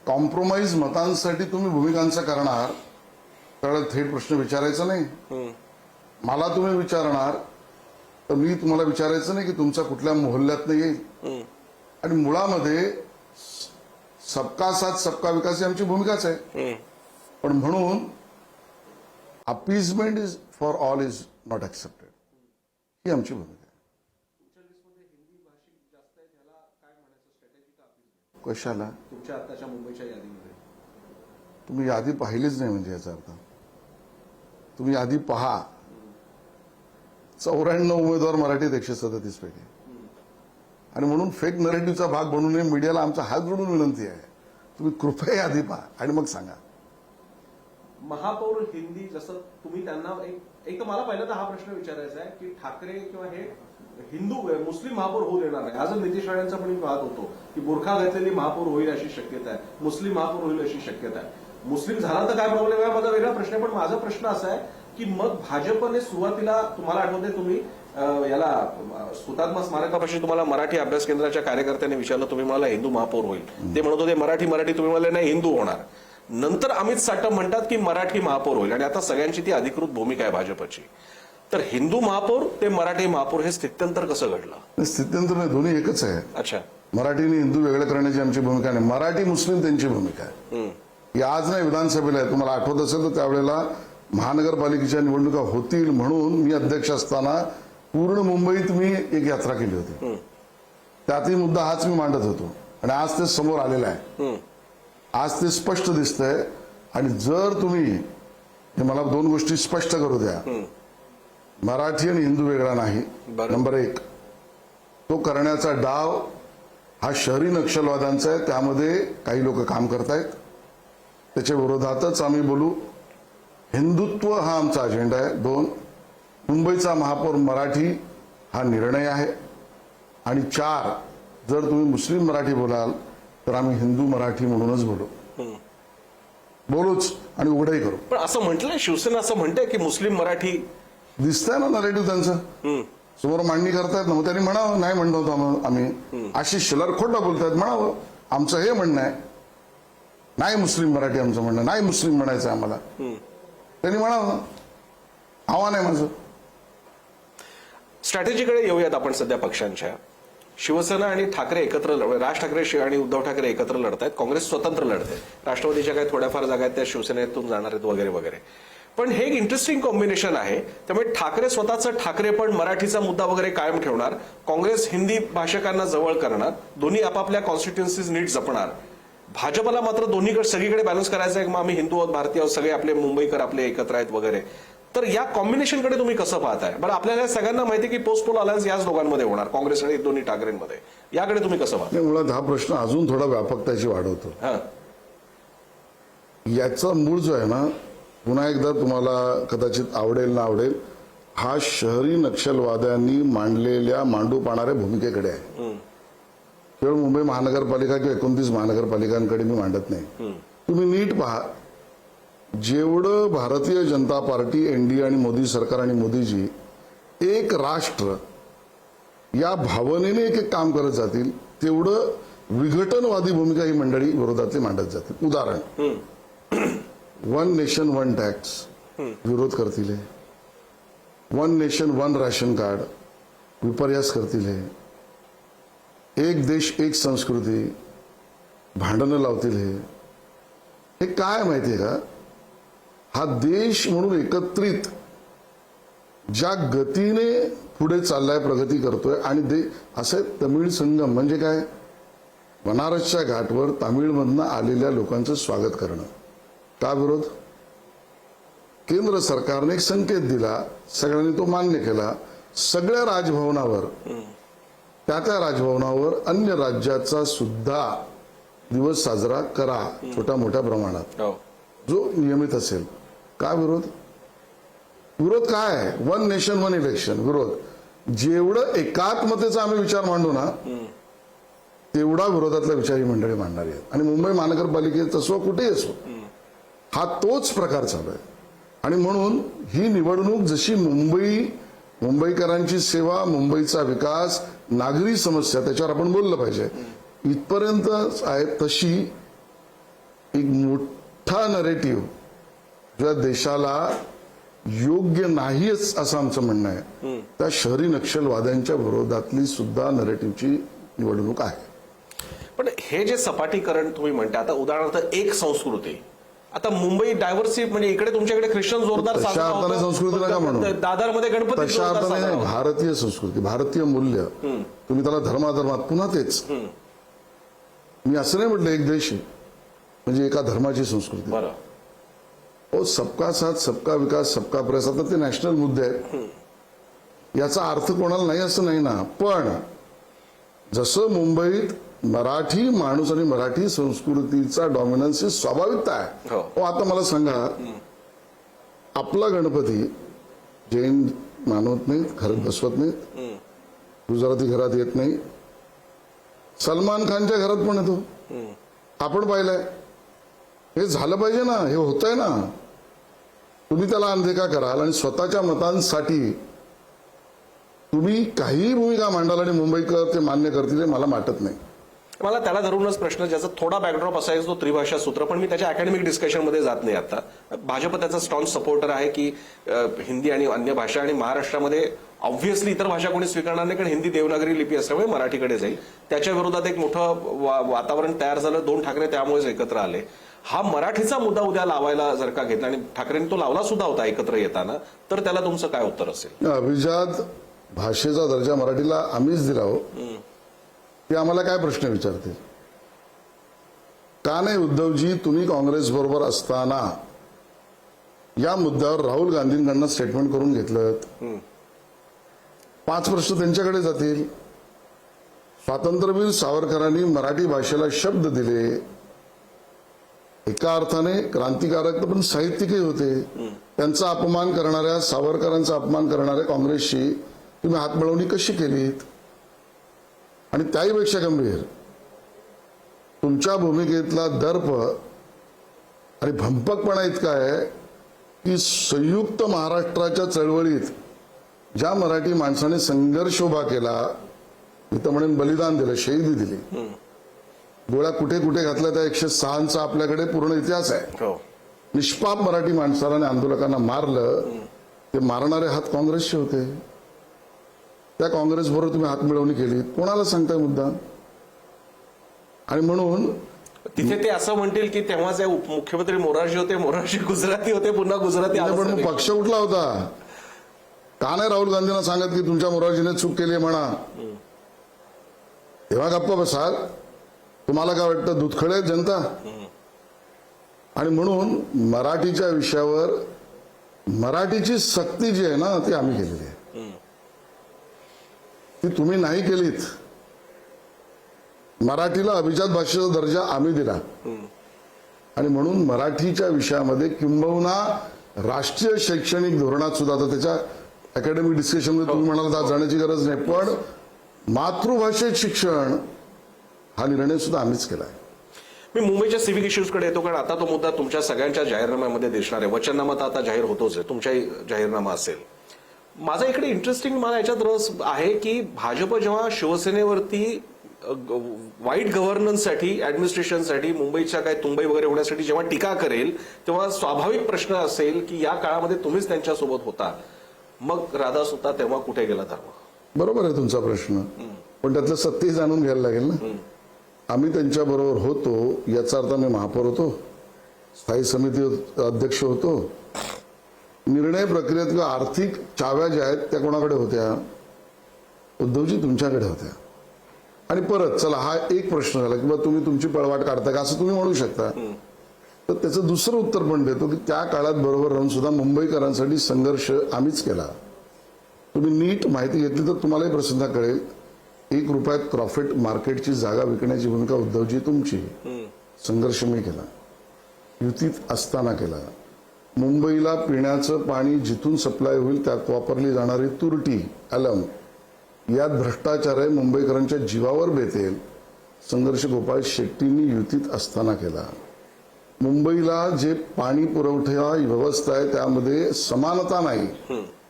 कॉम्प्रोमाइज मतांसाठी तुम्ही भूमिकांचं करणार त्यावेळेला थेट प्रश्न विचारायचा नाही. मला तुम्ही विचारणार तर मी तुम्हाला विचारायचं नाही की तुमचा कुठल्या मोहल्ल्यातनं येईल. आणि मुळामध्ये सबका साथ सबका विकास ही आमची भूमिकाच आहे. पण म्हणून appeasement is for all is not accepted ही आमची भूमिका आहे. कशाला? तुमच्या आताच्या मुंबईच्या यादीमध्ये तुम्ही यादी पाहिलीच नाही म्हणजे याचा अर्थ. तुम्ही यादी पहा. 94 उमेदवार मराठीत 137 पैकी. आणि म्हणून फेक नरेटिव्हचा भाग बनू नये मीडियाला आमचा हात जोडून विनंती आहे, तुम्ही कृपया यादी पहा आणि मग सांगा. महापौर हिंदी जसं तुम्ही त्यांना एक तर मला पहिल्यांदा हा प्रश्न विचारायचा आहे की ठाकरे किंवा हे हिंदू मुस्लिम महापौर होऊ देणार नाही. आज नितीश राणेंचा पण मी पाहत होतो की बुरखा घातलेली महापौर होईल अशी शक्यता आहे, मुस्लिम महापौर होईल अशी शक्यता आहे. मुस्लिम झाला तर काय प्रॉब्लेम आहे माझा वेगळा प्रश्न आहे. पण माझा प्रश्न असा आहे की मग भाजपने सुरुवातीला तुम्हाला आठवते तुम्ही याला हुतात्मा स्मारकापाशी तुम्हाला मराठी अभ्यास केंद्राच्या कार्यकर्त्यांनी विचारलं, तुम्ही मला हिंदू महापौर होईल, ते म्हणत होते मराठी तुम्ही मला नाही हिंदू होणार. नंतर अमित साटम म्हणतात की मराठी महापौर होईल आणि आता सगळ्यांची ती अधिकृत भूमिका आहे भाजपची. तर हिंदू महापौर ते मराठी महापौर हे स्थित्यंतर कसं घडलं? स्थित्यंतर नाही, दोन्ही एकच आहे. अच्छा. मराठी आणि हिंदू वेगळं करण्याची आमची भूमिका नाही, मराठी मुस्लिम त्यांची भूमिका आहे. ही आज नाही विधानसभेला आहे. तुम्हाला आठवत असेल तर त्यावेळेला महानगरपालिकेच्या निवडणुका होतील म्हणून मी अध्यक्ष असताना पूर्ण मुंबईत मी एक यात्रा केली होती. त्यातही मुद्दा हाच मी मांडत होतो आणि आज ते समोर आलेलं आहे. आज ते स्पष्ट दिसतंय. आणि जर तुम्ही मला दोन गोष्टी स्पष्ट करू द्या, मराठी आणि हिंदू वेगळा नाही. नंबर एक, तो करण्याचा डाव हा शहरी नक्षलवाद्यांचा आहे, त्यामध्ये काही लोक काम करतायत, त्याच्या विरोधातच आम्ही बोलू. हिंदुत्व हा आमचा अजेंडा आहे. दोन, मुंबईचा महापौर मराठी हा निर्णय आहे. आणि चार, जर तुम्ही मुस्लिम मराठी बोलाल तर आम्ही हिंदू मराठी म्हणूनच बोलूच आणि उघडही करू. पण असं म्हटलंय शिवसेना, असं म्हणते की मुस्लिम मराठी दिसतंय ना नरेटिव्ह त्यांचं समोर मांडणी करतायत ना. मग त्यांनी म्हणावं नाही म्हणत होतो आम्ही, आशिष शेलार खोटं बोलतायत म्हणावं. आमचं हे म्हणणं आहे नाही मुस्लिम मराठी, आमचं म्हणणं नाही मुस्लिम म्हणायचं आम्हाला, त्यांनी म्हणावं. आव्हान आहे माझं. स्ट्रॅटेजीकडे येऊयात आपण सध्या पक्षांच्या. शिवसेना आणि ठाकरे एकत्र, राज ठाकरे आणि उद्धव ठाकरे एकत्र लढत आहेत, काँग्रेस स्वतंत्र लढते, राष्ट्रवादीच्या काही थोड्याफार जागा आहेत त्या शिवसेनेतून जाणार आहेत वगैरे वगैरे. पण हे एक इंटरेस्टिंग कॉम्बिनेशन आहे. त्यामुळे ठाकरे स्वतःचं ठाकरे पण मराठीचा मुद्दा वगैरे कायम ठेवणार, काँग्रेस हिंदी भाषकांना जवळ करणार, दोन्ही आपापल्या कॉन्स्टिट्युएन्सीज नीट जपणार. भाजपला मात्र दोन्हीकडे सगळीकडे बॅलन्स करायचं आहे की आम्ही हिंदू आहोत, भारतीय आहोत, सगळे आपले मुंबईकर आपले एकत्र आहेत वगैरे. तर या कॉम्बिनेशनकडे तुम्ही कसं पाहताय? बरं, आपल्याला सगळ्यांना माहिती आहे की पोस्ट पोल अलायन्स याच दोघांमध्ये होणार, काँग्रेस आणि दोन्ही ठाकरेंमध्ये. याकडे तुम्ही कसं पाहता? मुळात हा प्रश्न अजून थोडा व्यापकतेची वाढवतो. याचा मूळ जो आहे ना, पुन्हा एकदा तुम्हाला कदाचित आवडेल ना आवडेल, हा शहरी नक्षलवाद्यांनी मांडलेल्या मांडू पाहणाऱ्या भूमिकेकडे आहे. केवळ मुंबई महानगरपालिका किंवा 29 महानगरपालिकांकडे मी मांडत नाही. तुम्ही नीट पहा, जेवढं भारतीय जनता पार्टी, एनडीए आणि मोदी सरकार आणि मोदीजी एक राष्ट्र या भावनेने एक एक काम करत जातील, तेवढं विघटनवादी भूमिका ही मंडळी विरोधातली मांडत जातील. उदाहरण, वन नेशन वन टॅक्स विरोध करतील, one nation one ration card विपर्यास करतील, एक देश एक संस्कृती भांडणं लावतील. हे काय माहितीये का? हा देश म्हणून एकत्रित ज्या गतीने पुढे चाललाय, प्रगती करतोय आणि असे तमिळ संगम म्हणजे काय, बनारसच्या घाटवर तामिळमधनं आलेल्या लोकांचं स्वागत करणं. का विरोध? केंद्र सरकारने एक संकेत दिला, सगळ्यांनी तो मान्य केला. सगळ्या राजभवनावर, त्या राजभवनावर अन्य राज्याचा सुद्धा दिवस साजरा करा छोट्या मोठ्या प्रमाणात, जो नियमित असेल. का विरोध? विरोध काय आहे? वन नेशन वन इलेक्शन विरोध. जेवढं एकात्मतेचा आम्ही विचार मांडू ना, तेवढा विरोधातला विचार ही मंडळी मांडणारी आहेत. आणि मुंबई महानगरपालिकेत असो, कुठेही असो, हा तोच प्रकार चालू आहे. आणि म्हणून ही निवडणूक जशी मुंबईकरांची सेवा, मुंबईचा विकास, नागरी समस्या, त्याच्यावर आपण बोललं पाहिजे, इथपर्यंत आहे, तशी एक मोठा नरेटिव्ह ज्या देशाला योग्य नाहीच असं आमचं म्हणणं आहे, त्या शहरी नक्षलवाद्यांच्या विरोधातली सुद्धा नरेटिव्हची निवडणूक आहे. पण हे जे सपाटीकरण तुम्ही म्हणता, आता उदाहरणार्थ एक संस्कृती, आता मुंबई डायव्हर्सिटी, म्हणजे इकडे तुमच्याकडे ख्रिश्चन जोरदार तशा अर्थाने संस्कृती नका म्हणू, दादरमध्ये गणपती तशा अर्थाने भारतीय संस्कृती, भारतीय मूल्य, तुम्ही त्याला धर्माधर्मात, पुन्हा तेच, मी असं नाही म्हटलं एक देश म्हणजे एका धर्माची संस्कृती. बरं, हो, सबका साथ, सबका विकास, सबका प्रयास, आता ते नॅशनल मुद्दे आहेत, याचा अर्थ कोणाला नाही असं नाही ना. पण जसं मुंबईत मराठी माणूस आणि मराठी संस्कृतीचा डॉमिनन्स ही स्वाभाविकता आहे. हो, आता मला सांगा, आपला गणपती जैन मानवत नाहीत, घरात बसवत नाहीत, गुजराती घरात येत नाही, सलमान खानच्या घरात पण येतो, आपण पाहिलंय. हे झालं पाहिजे ना, हे होतंय ना. तुम्ही त्याला अनदेखा कराल आणि स्वतःच्या मतांसाठी तुम्ही काहीही भूमिका मांडाल आणि मुंबईकर ते मान्य करतील, मला वाटत नाही. मला त्याला धरूनच प्रश्न, ज्याचा थोडा बॅकड्रॉप असायचा तो त्रिभाषा सूत्र, पण मी त्याच्या अकॅडमिक डिस्कशनमध्ये जात नाही. आता भाजप त्याचा स्ट्रॉंग सपोर्टर आहे की हिंदी आणि अन्य भाषा, आणि महाराष्ट्रामध्ये ऑब्व्हियसली इतर भाषा कोणी स्वीकारणार नाही, कारण हिंदी देवनागरी लिपी असल्यामुळे मराठीकडे जाईल. त्याच्या विरोधात एक मोठं वातावरण तयार झालं. 2 ठाकरे त्यामुळेच एकत्र आले. हा मराठीचा मुद्दा उद्या लावायला जर का घेतला, आणि ठाकरेंनी तो लावला सुद्धा होता एकत्र येताना, तर त्याला तुमचं काय उत्तर असेल? अभिजात भाषेचा दर्जा मराठीला आम्हीच दिला हो, ते आम्हाला काय प्रश्न विचारतील? का नाही उद्धवजी, तुम्ही काँग्रेस बरोबर असताना या मुद्द्यावर राहुल गांधींकडनं स्टेटमेंट करून घेतलं? 5 वर्ष त्यांच्याकडे जातील. स्वातंत्र्यवीर सावरकरांनी मराठी भाषेला शब्द दिले, एका अर्थाने क्रांतिकारक पण साहित्यिकही होते. त्यांचा अपमान करणाऱ्या, सावरकरांचा अपमान करणाऱ्या काँग्रेसशी तुम्ही हातमिळवणी कशी केलीत? आणि त्याहीपेक्षा गंभीर, तुमच्या भूमिकेतला दर्प आणि भंपकपणा इतका आहे की संयुक्त महाराष्ट्राच्या चळवळीत ज्या मराठी माणसाने संघर्ष उभा केला, मी तर म्हणेन बलिदान दिलं, शहीदी दिली, गोळ्या कुठे कुठे घातल्या, त्या 106चा आपल्याकडे पूर्ण इतिहास आहे. निष्पाप मराठी माणसाला आणि आंदोलकांना मारलं, ते मारणारे हात काँग्रेसचे होते. त्या काँग्रेस बरोबर तुम्ही हात मिळवणी केली, कोणाला सांगताय मुद्दा? आणि म्हणून तिथे ते असं म्हणतील की तेव्हाचे मुख्यमंत्री मोरारजी होते, मोरारजी गुजराती होते, पुन्हा गुजराती. पण मग पक्ष कुठला होता? का नाही राहुल गांधींना सांगत की तुमच्या मोरारजीने चूक केली आहे म्हणा? तेव्हा गप्पा बसाल. तुम्हाला काय वाटतं, दुधखळे जनता? आणि म्हणून मराठीच्या विषयावर मराठीची सक्ती जी आहे ना, ती आम्ही केलेली आहे, ती तुम्ही नाही केलीत. मराठीला अभिजात भाषेचा दर्जा आम्ही दिला, आणि म्हणून मराठीच्या विषयामध्ये किंबहुना राष्ट्रीय शैक्षणिक धोरणात सुद्धा, आता त्याच्या अकॅडमिक डिस्कशनमध्ये तुम्ही म्हणाला जाण्याची गरज नाही, पण मातृभाषेत शिक्षण हा निर्णय सुद्धा आम्हीच केला आहे. मी मुंबईच्या सिव्हिक इश्यूजकडे येतो, कारण आता तो मुद्दा तुमच्या सगळ्यांच्या जाहीरनाम्यामध्ये दिसणार आहे. वचननामा तर आता जाहीर होतोच आहे, तुमचाही जाहीरनामा असेल. माझा इकडे इंटरेस्टिंग, मला याच्यात रस आहे की भाजप जेव्हा शिवसेनेवरती वाईट गव्हर्नन्ससाठी, ऍडमिनिस्ट्रेशनसाठी, मुंबईच्या काय तुंबई वगैरे होण्यासाठी जेव्हा टीका करेल, तेव्हा स्वाभाविक प्रश्न असेल की या काळामध्ये तुम्हीच त्यांच्यासोबत होता, मग राधास होता, तेव्हा कुठे गेला धर्म? बरोबर आहे तुमचा प्रश्न, पण त्यातलं सत्य जाणून घ्यायला लागेल ना. आम्ही त्यांच्या बरोबर होतो याचा अर्थ मी महापौर होतो, स्थायी समिती अध्यक्ष होतो, निर्णय प्रक्रियेत किंवा आर्थिक चाव्या ज्या आहेत त्या कोणाकडे होत्या? उद्धवजी तुमच्याकडे होत्या. आणि परत चला हा एक प्रश्न झाला किंवा तुम्ही तुमची पळवाट काढता का असं तुम्ही म्हणू शकता. तर त्याचं दुसरं उत्तर पण देतो की त्या काळात बरोबर राहून सुद्धा मुंबईकरांसाठी संघर्ष आम्हीच केला. तुम्ही नीट माहिती घेतली तर तुम्हालाही प्रसिद्ध कळेल. 1 रुपयात प्रॉफिट मार्केटची जागा विकण्याची भूमिका उद्धवजी तुमची. संघर्ष मी केला, युतीत असताना केला. मुंबईला पिण्याचं पाणी जिथून सप्लाय होईल त्यात वापरली जाणारी तुरटी अलम यात भ्रष्टाचार आहे, मुंबईकरांच्या जीवावर बेतेल. संघर्ष गोपाळ शेट्टींनी युतीत असताना केला. मुंबईला जे पाणी पुरवठा व्यवस्था आहे त्यामध्ये समानता नाही,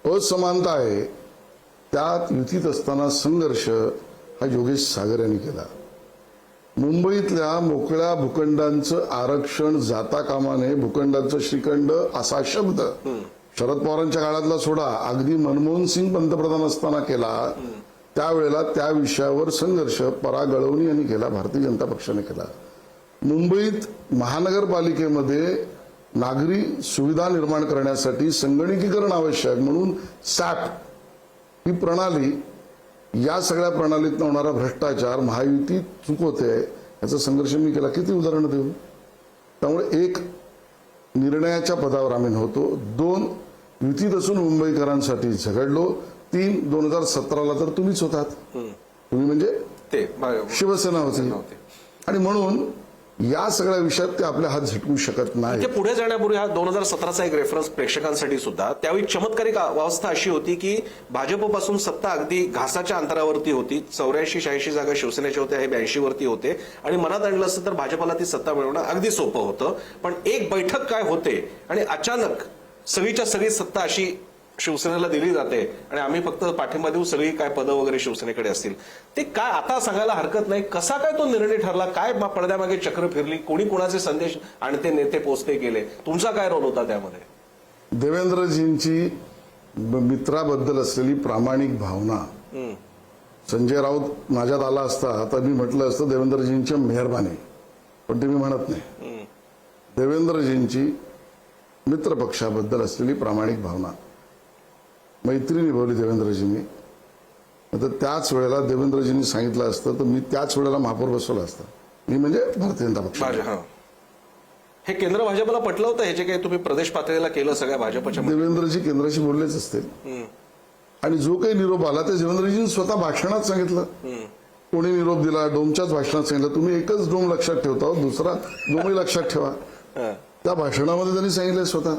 असमानता आहे. त्यात युतीत असताना संघर्ष हा योगेश सागर यांनी केला. मुंबईतल्या मोकळ्या भूखंडांचं आरक्षण जाता कामा नये, भूखंडांचं श्रीखंड असा शब्द शरद पवारांच्या काळातला सोडा, अगदी मनमोहन सिंग पंतप्रधान असताना केला. त्यावेळेला त्या विषयावर संघर्ष पराग गळवणी यांनी केला, भारतीय जनता पक्षाने केला. मुंबईत महानगरपालिकेमध्ये नागरी सुविधा निर्माण करण्यासाठी संगणकीकरण आवश्यक म्हणून सॅप ही प्रणाली, या सगळ्या प्रणालीत होणारा भ्रष्टाचार महायुती चुकवते याचा संघर्ष मी केला. किती उदाहरणं देऊ. त्यामुळे 1 निर्णयाच्या पदावर आम्ही नव्हतो, 2 युतीत असून मुंबईकरांसाठी झगडलो, 3 2017ला तर तुम्हीच होतात. तुम्ही म्हणजे ते शिवसेना होती. आणि म्हणून या सगळ्या विषयात ते आपले हात झटकू शकत नाही. पुढे जाण्यापूर्वी हा 2017चा एक रेफरन्स प्रेक्षकांसाठी सुद्धा, त्यावेळी चमत्कारिक अवस्था अशी होती की भाजपपासून सत्ता अगदी घासाच्या अंतरावरती होती. 84-86 जागा शिवसेनेच्या होत्या, हे 82 वरती होते. आणि मनात आणलं असतं तर भाजपला ती सत्ता मिळवणं अगदी सोपं होतं. पण एक बैठक काय होते आणि अचानक सगळीच्या सगळी सत्ता अशी शिवसेनेला दिली जाते आणि आम्ही फक्त पाठिंबा देऊ, सगळी काय पदं वगैरे शिवसेनेकडे असतील. ते काय आता सांगायला हरकत नाही. कसा काय तो निर्णय ठरला, काय पडद्यामागे चक्र फिरली, कोणी कोणाचे संदेश आणते नेते पोचते गेले, तुमचा काय रोल होता त्यामध्ये? देवेंद्रजींची मित्राबद्दल असलेली प्रामाणिक भावना. संजय राऊत माझ्यात आला असता तर मी म्हटलं असतं देवेंद्रजींची मेहरबानी, पण ते मी म्हणत नाही. देवेंद्रजींची मित्रपक्षाबद्दल असलेली प्रामाणिक भावना, मैत्री निभावली देवेंद्रजींनी. तर त्याच वेळेला देवेंद्रजींनी सांगितलं असतं तर मी त्याच वेळेला महापौर बसवलं असतं. मी म्हणजे भारतीय जनता पक्ष. हे केंद्र भाजपला पटलं होतं, हे जे काही तुम्ही प्रदेश पातळीला केलं सगळ्या भाजपच्या? देवेंद्रजी केंद्राशी बोललेच असतील. आणि जो काही निरोप आला ते देवेंद्रजींनी स्वतः भाषणात सांगितलं. कोणी निरोप दिला, डोमच्याच भाषणात सांगितलं. तुम्ही एकच डोम लक्षात ठेवता, दुसरा डोमही लक्षात ठेवा. त्या भाषणामध्ये त्यांनी सांगितलं स्वतः,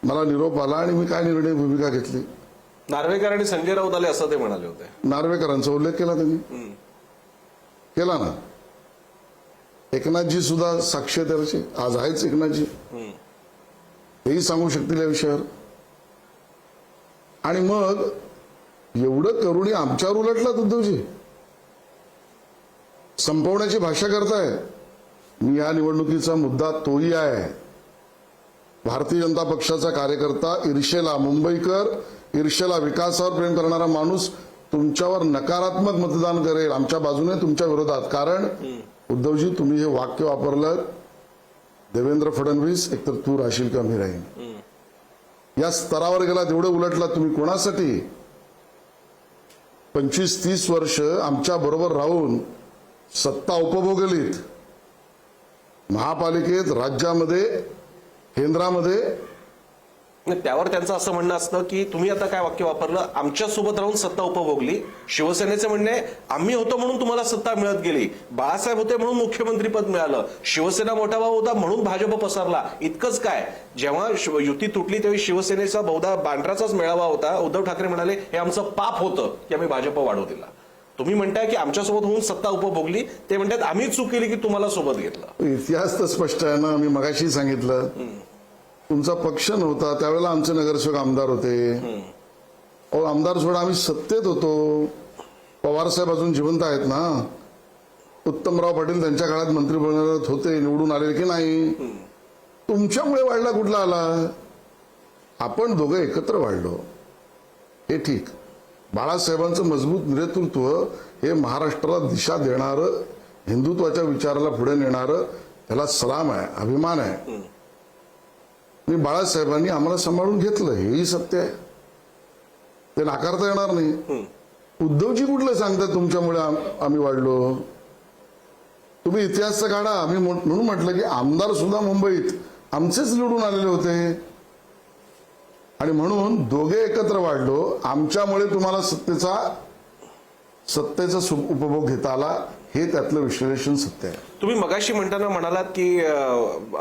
मला निरोप आला आणि मी काय निर्णय भूमिका घेतली. नार्वेकर आणि संजय राऊत आले असं ते म्हणाले होते. नार्वेकरांचा उल्लेख केला त्यांनी, केला ना. एकनाथजी सुद्धा साक्ष त्याची आज आहेच. एकनाथजी हेही सांगू शकतील या विषयावर. आणि मग एवढं करूनही आमच्यावर उलटलात उद्धवजी, संपवण्याची भाषा करताय. मी या निवडणुकीचा मुद्दा तोही आहे. भारतीय जनता पक्षाचा कार्यकर्ता, ईर्षेला मुंबईकर, ईर्षेला विकासावर प्रेम करणारा माणूस तुमच्यावर नकारात्मक मतदान करेल आमच्या बाजूने, तुमच्या विरोधात. कारण उद्धवजी तुम्ही हे वाक्य वापरलं, देवेंद्र फडणवीस एकतर तू राहशील का मी राहीन, या स्तरावर गेला. तेवढं उलटला तुम्ही कोणासाठी? 25-30 वर्ष आमच्या बरोबर राहून सत्ता उपभोगलीत, महापालिकेत, राज्यामध्ये, केंद्रामध्ये. त्यावर त्यांचं असं म्हणणं असतं की तुम्ही आता काय वाक्य वापरलं, आमच्यासोबत राहून सत्ता उपभोगली. शिवसेनेचे म्हणणे, आम्ही होतो म्हणून तुम्हाला सत्ता मिळत गेली, बाळासाहेब होते म्हणून मुख्यमंत्रीपद मिळालं, शिवसेना मोठा भाऊ होता म्हणून भाजप पसरला. इतकंच काय, जेव्हा युती तुटली तेव्हा शिवसेनेचा बहुधा बांद्राचाच मेळावा होता. उद्धव ठाकरे म्हणाले हे आमचं पाप होतं की आम्ही भाजप वाढवू दिला. तुम्ही म्हणताय की आमच्यासोबत होऊन सत्ता उपभोगली, ते म्हणतात आम्ही चूक केली की तुम्हाला सोबत घेतलं. इतिहास तर स्पष्ट आहे ना. मी मगाशी सांगितलं, तुमचा पक्ष नव्हता त्यावेळेला आमचे नगरसेवक आमदार होते. आमदार सोडा आम्ही सत्तेत होतो. पवारसाहेब अजून जिवंत आहेत ना. उत्तमराव पाटील त्यांच्या काळात मंत्रिमंडळात होते, निवडून आले की नाही. तुमच्यामुळे वाढला कुठला आला? आपण दोघं एकत्र वाढलो हे ठीक. बाळासाहेबांचं मजबूत नेतृत्व हे महाराष्ट्राला दिशा देणारं, हिंदुत्वाच्या विचाराला पुढे नेणारं, त्याला सलाम आहे, अभिमान आहे. आणि बाळासाहेबांनी आम्हाला सांभाळून घेतलं, हेही सत्य आहे, ते नाकारता येणार नाही. उद्धवजी कुठलं सांगतात तुमच्यामुळे आम्ही वाढलो? तुम्ही इतिहास काढा. आम्ही म्हणून म्हटलं की आमदार सुद्धा मुंबईत आमचेच निवडून आलेले होते आणि म्हणून दोघे एकत्र वाढलो. आमच्यामुळे तुम्हाला सत्तेचा उपभोग घेता आला, हे त्यातलं विश्लेषण सत्य आहे. तुम्ही मगाशी म्हणताना म्हणालात की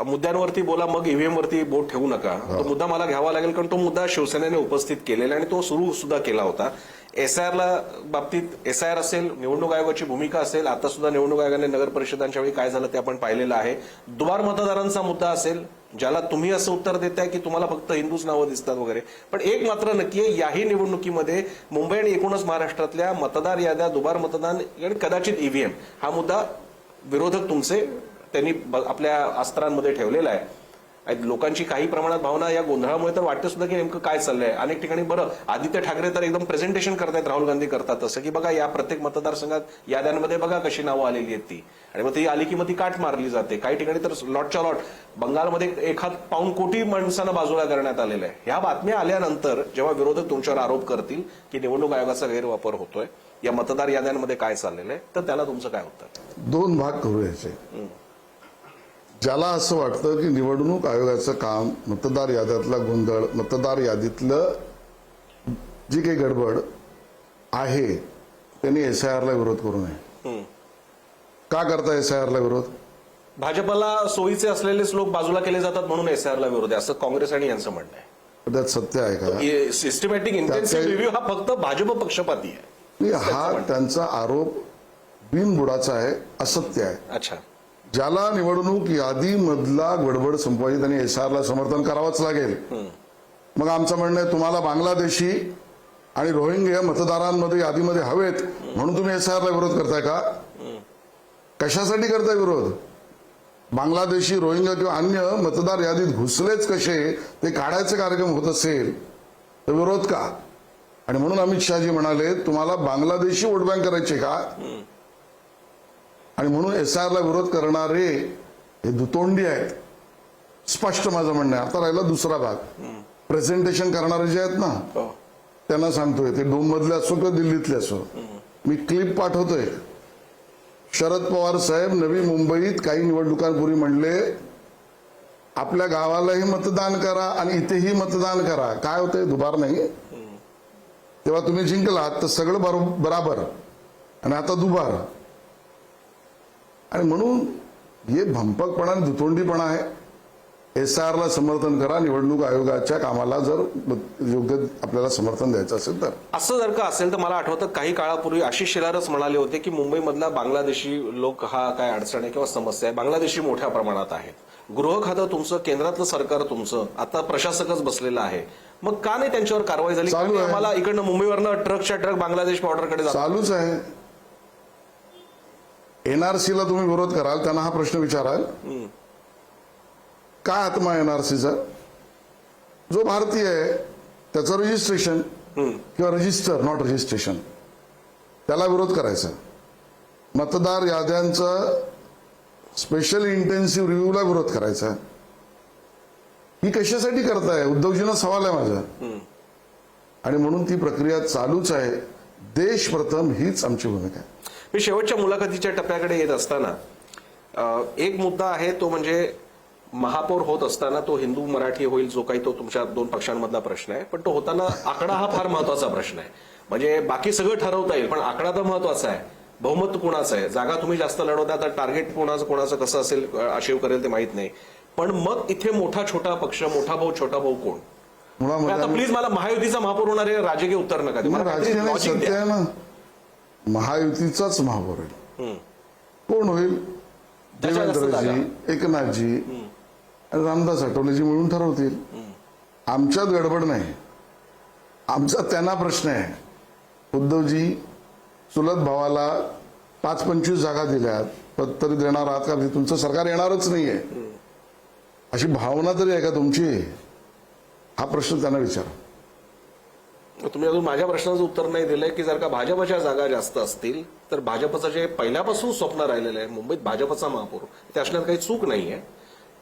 मुद्द्यांवरती बोला, मग ईव्हीएम वरती बोट ठेवू नका. तो मुद्दा मला घ्यावा लागेल, कारण तो मुद्दा शिवसेनेने उपस्थित केलेला आणि तो सुरू सुद्धा केला होता. एसआयआरला बाबतीत एसआयआर असेल, निवडणूक आयोगाची भूमिका असेल, आता सुद्धा निवडणूक आयोगाने नगर परिषदांच्या वेळी काय झालं ते आपण पाहिलेलं आहे. दुबार मतदारांचा मुद्दा असेल, ज्याला तुम्ही असं उत्तर देताय की तुम्हाला फक्त हिंदूच नावं दिसतात वगैरे. पण एक मात्र नक्की आहे, याही निवडणुकीमध्ये मुंबई आणि एकूणच महाराष्ट्रातल्या मतदार याद्या, दुबार मतदान आणि कदाचित ईव्हीएम हा मुद्दा विरोधक तुमचे त्यांनी आपल्या अस्त्रांमध्ये ठेवलेला आहे. लोकांची काही प्रमाणात भावना या गोंधळामुळे तर वाटतं सुद्धा की नेमकं काय चाललंय. अनेक ठिकाणी बरं आदित्य ठाकरे तर एकदम प्रेझेंटेशन करतायत, राहुल गांधी करतात तसं, की बघा या प्रत्येक मतदारसंघात याद्यांमध्ये बघा कशी नावं आलेली आहेत ती, आणि मग ती आली की मग ती काट मारली जाते. काही ठिकाणी तर लॉटच्या लॉट बंगालमध्ये 1.5 कोटी माणसांना बाजूला करण्यात आलेलं आहे. ह्या बातम्या आल्यानंतर जेव्हा विरोधक तुमच्यावर आरोप करतील की निवडणूक आयोगाचा गैरवापर होतोय, या मतदार याद्यांमध्ये काय चाललेलं आहे, तर त्याला तुमचं काय उत्तर? 2 भाग करू याचे. ज्याला असं वाटतं की निवडणूक आयोगाचं काम मतदार याद्यातला गोंधळ, मतदार यादीतलं जी काही गडबड आहे, त्यांनी एसआयआरला विरोध करू नये. का करता एसआयआरला विरोध? भाजपला सोयीचे असलेलेच लोक बाजूला केले जातात म्हणून एसआयआरला विरोध आहे, असं काँग्रेस आणि यांचं म्हणणं आहे. त्यात सत्य आहे का? सिस्टमॅटिक इंटेन्सिव्ह रिव्ह्यू हा फक्त भाजप पक्षपाती आहे. हा त्यांचा आरोप बिनबुडाचा आहे, असत्य आहे. अच्छा. ज्याला निवडणूक यादीमधला गडबड संपवायची त्यांनी एसआरला समर्थन करावंच लागेल. मग आमचं म्हणणं आहे, तुम्हाला बांगलादेशी आणि रोहिंग्या मतदारांमध्ये यादीमध्ये हवेत म्हणून तुम्ही एसआरला विरोध करताय का? कशासाठी करताय विरोध? बांगलादेशी, रोहिंग्या किंवा अन्य मतदार यादीत घुसलेच कसे ते काढायचे कार्यक्रम होत असेल तर विरोध का? आणि म्हणून अमित शहाजी म्हणाले, तुम्हाला बांगलादेशी वोट बँक करायचे का? आणि म्हणून एसआयआरला विरोध करणारे हे दुतोंडी आहेत, स्पष्ट माझं म्हणणं आहे. आता राहिला दुसरा भाग, प्रेझेंटेशन करणारे जे आहेत ना, त्यांना सांगतोय, ते डोम मधले असो किंवा दिल्लीतले असो. मी क्लिप पाठवतोय. शरद पवार साहेब नवी मुंबईत काही निवडणुकांपूर्वी म्हणले, आपल्या गावालाही मतदान करा आणि इथेही मतदान करा. काय होतंय? दुबार नाही. तेव्हा तुम्ही जिंकलात तर सगळं बराबर, आणि आता दुबार. आणि म्हणून हे भंपकपणा आणि दुतोंडीपणा आहे. एसआयआरला समर्थन करा, निवडणूक आयोगाच्या कामाला जर योग्य आपल्याला समर्थन द्यायचं असेल तर. असं जर का असेल तर मला आठवतं काही काळापूर्वी आशिष शेलारच म्हणाले होते की मुंबईमधला बांगलादेशी लोक हा काय अडचण आहे किंवा समस्या आहे. बांगलादेशी मोठ्या प्रमाणात आहेत. गृह खातं तुमचं, केंद्रातलं सरकार तुमचं, आता प्रशासकच बसलेलं आहे. मग का नाही त्यांच्यावर कारवाई झाली? आम्हाला इकडनं मुंबईवरनं ट्रकच्या ट्रक बांगलादेश बॉर्डरकडे चालूच आहे. एनआरसीला तुम्ही विरोध कराल, त्यांना हा प्रश्न विचाराल, काय आत्मा एनआरसीचा? जो भारतीय आहे त्याचं रजिस्ट्रेशन किंवा रजिस्टर, नॉट रजिस्ट्रेशन, त्याला विरोध करायचा. मतदार याद्यांचा स्पेशल इंटेन्सिव्ह रिव्ह्यूला विरोध करायचा. ही कशासाठी करताय? उद्धवजींना सवाल आहे माझा. आणि म्हणून ती प्रक्रिया चालूच आहे. देश प्रथम हीच आमची भूमिका आहे. मी शेवटच्या मुलाखतीच्या टप्प्याकडे येत असताना एक मुद्दा आहे, तो म्हणजे महापौर होत असताना तो हिंदू मराठी होईल, जो काही तो तुमच्या 2 पक्षांमधला प्रश्न आहे. पण तो होताना आकडा हा फार महत्वाचा प्रश्न आहे. म्हणजे बाकी सगळं ठरवता येईल, पण आकडा तर महत्वाचा आहे. बहुमत कुणाचं आहे, जागा तुम्ही जास्त लढवता तर टार्गेट कोणाचं कसं असेल, अचीव करेल ते माहित नाही. पण मग इथे मोठा छोटा पक्ष, मोठा भाऊ छोटा भाऊ कोण? आता प्लीज मला महायुतीचा महापौर होणार आहे राजकीय उत्तर नका देऊ. सत्य आहे ना, महायुतीचाच महापौर होईल. कोण होईल? देवेंद्रजी, एकनाथजी आणि रामदास आठवलेजी मिळून ठरवतील. आमच्यात गडबड नाही. आमचा त्यांना प्रश्न आहे. उद्धवजी चुलत भावाला 5-25 जागा दिल्यात, तरी देणार आहात का? तुमचं सरकार येणारच नाहीये अशी भावना तरी आहे का तुमची? हा प्रश्न त्यांना विचारा. तुम्ही अजून माझ्या प्रश्नाचं उत्तर नाही दिलंय की जर का भाजपच्या जागा जास्त असतील तर भाजपचं जे पहिल्यापासून स्वप्न राहिलेलं आहे मुंबईत भाजपचा महापौर, ते असण्यात काही चूक नाहीये.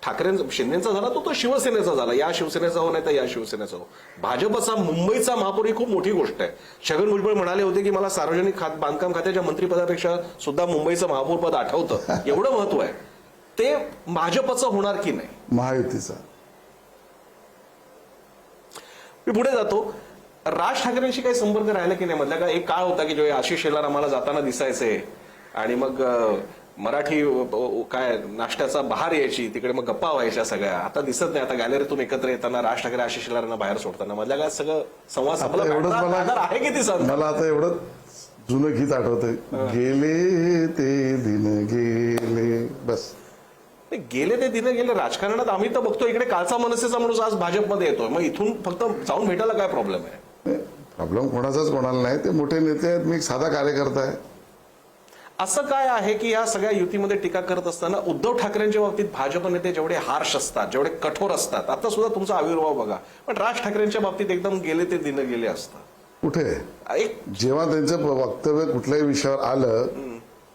शिंदेचा झाला तो शिवसेनेचा झाला, या शिवसेनेचा हो नाही तर या शिवसेनेचा हो. भाजपचा मुंबईचा महापौर ही खूप मोठी गोष्ट आहे. छगन भुजबळ म्हणाले होते की मला सार्वजनिक बांधकाम खात्याच्या मंत्रिपदापेक्षा सुद्धा मुंबईचं महापौर पद आठवतं, एवढं महत्व आहे. ते भाजपचं होणार की नाही? महायुतीचा. मी पुढे जातो. राज ठाकरेंशी काही संपर्क राहिला की नाही? मधल्या का एक काळ होता की जेव्हा आशिष शेलार आम्हाला जाताना दिसायचे आणि मग मराठी काय नाश्त्याचा बहार यायची, तिकडे मग गप्पा व्हायच्या सगळ्या. आता दिसत नाही. आता गॅलरीतून एकत्र येताना राज ठाकरे आशिष शेलारांना बाहेर सोडताना मधल्या काय सगळं संवाद संपला. आहे किती सर? मला आता एवढं जुनं गीत आठवतंय, गेले ते दिन गेले. बस गेले ते दिन गेले. राजकारणात आम्ही तर बघतो इकडे कालचा मनसेचा माणूस आज भाजपमध्ये येतोय, मग इथून फक्त जाऊन भेटायला काय प्रॉब्लेम आहे? प्रॉब्लेम कोणाचाच कोणाला नाही. ते मोठे नेते आहेत, मी एक साधा कार्यकर्ता आहे. असं काय आहे की या सगळ्या युतीमध्ये टीका करत असताना उद्धव ठाकरेंच्या बाबतीत भाजप नेते जेवढे हार्श असतात, जेवढे कठोर असतात, आता सुद्धा तुमचा आविर्भाव बघा, पण राज ठाकरेंच्या बाबतीत एकदम गेले ते दिन गेले असतात. कुठे एक जेव्हा त्यांचं वक्तव्य कुठल्याही विषयावर आलं